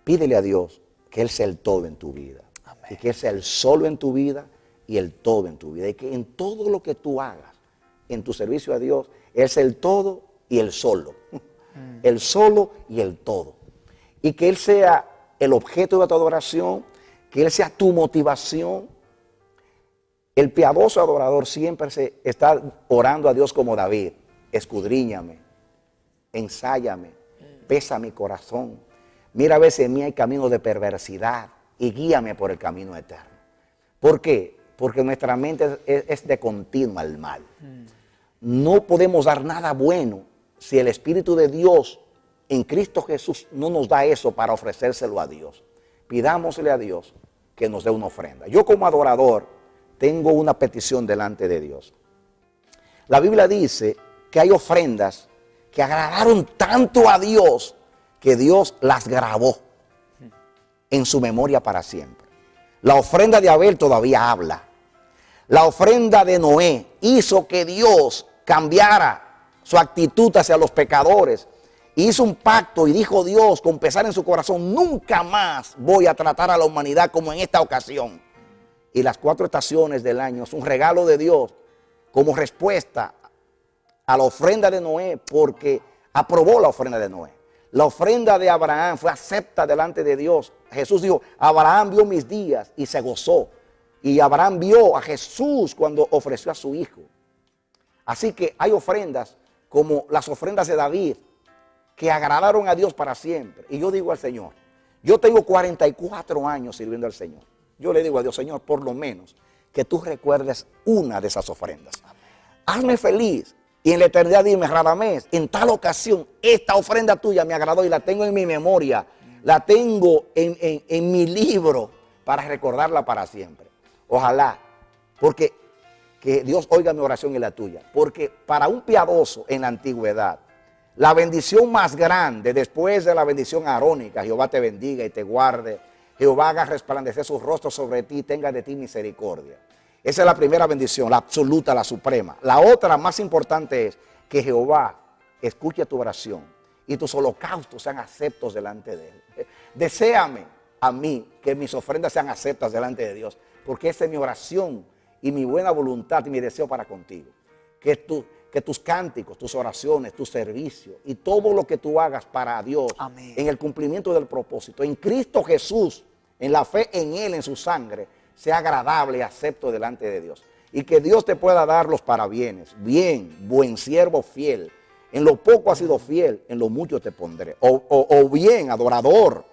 Pídele a Dios que Él sea el todo en tu vida. Amén. Y que Él sea el solo en tu vida y el todo en tu vida. Y que en todo lo que tú hagas, en tu servicio a Dios, Él sea el todo y el solo. El solo y el todo. Y que Él sea el objeto de tu adoración, que Él sea tu motivación. El piadoso adorador siempre está orando a Dios como David. Escudriñame, ensáyame, pesa mi corazón. Mira a ver si en mí hay camino de perversidad y guíame por el camino eterno. ¿Por qué? Porque nuestra mente es de continuo al mal. No podemos dar nada bueno si el Espíritu de Dios en Cristo Jesús no nos da eso para ofrecérselo a Dios. Pidámosle a Dios que nos dé una ofrenda. Yo como adorador tengo una petición delante de Dios. La Biblia dice que hay ofrendas que agradaron tanto a Dios que Dios las grabó en su memoria para siempre. La ofrenda de Abel todavía habla. La ofrenda de Noé hizo que Dios cambiara su actitud hacia los pecadores. Hizo un pacto y dijo Dios con pesar en su corazón, nunca más voy a tratar a la humanidad como en esta ocasión. Y las 4 estaciones del año es un regalo de Dios como respuesta a la ofrenda de Noé, porque aprobó la ofrenda de Noé. La ofrenda de Abraham fue acepta delante de Dios. Jesús dijo, Abraham vio mis días y se gozó. Y Abraham vio a Jesús cuando ofreció a su hijo. Así que hay ofrendas como las ofrendas de David que agradaron a Dios para siempre. Y yo digo al Señor, yo tengo 44 años sirviendo al Señor. Yo le digo a Dios, Señor, por lo menos que tú recuerdes una de esas ofrendas. Hazme feliz. Y en la eternidad dime, Radamés, en tal ocasión, esta ofrenda tuya me agradó y la tengo en mi memoria, la tengo en mi libro para recordarla para siempre. Ojalá, porque que Dios oiga mi oración y la tuya. Porque para un piadoso en la antigüedad, la bendición más grande después de la bendición arónica, Jehová te bendiga y te guarde, Jehová haga resplandecer su rostro sobre ti y tenga de ti misericordia. Esa es la primera bendición, la absoluta, la suprema. La otra más importante es que Jehová escuche tu oración y tus holocaustos sean aceptos delante de Él. Deséame a mí que mis ofrendas sean aceptas delante de Dios, porque esa es mi oración y mi buena voluntad y mi deseo para contigo. Que tus cánticos, tus oraciones, tu servicio y todo lo que tú hagas para Dios,
Amén.
en el cumplimiento del propósito, en Cristo Jesús, en la fe en Él, en su sangre, sea agradable y acepto delante de Dios. Y que Dios te pueda dar los parabienes. Bien, buen siervo fiel. En lo poco has sido fiel, en lo mucho te pondré. O bien, adorador,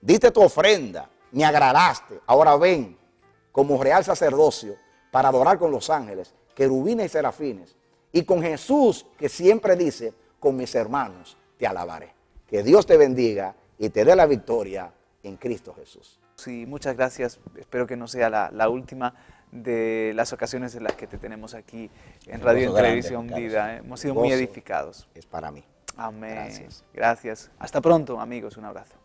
diste tu ofrenda, me agradaste. Ahora ven, como real sacerdocio, para adorar con los ángeles, querubines y serafines. Y con Jesús, que siempre dice, con mis hermanos te alabaré. Que Dios te bendiga y te dé la victoria en Cristo Jesús.
Sí, muchas gracias. Espero que no sea la última de las ocasiones en las que te tenemos aquí en Radio y en Televisión Vida. Hemos sido muy edificados.
Es para mí.
Amén.
Gracias.
Gracias. Hasta pronto, amigos. Un abrazo.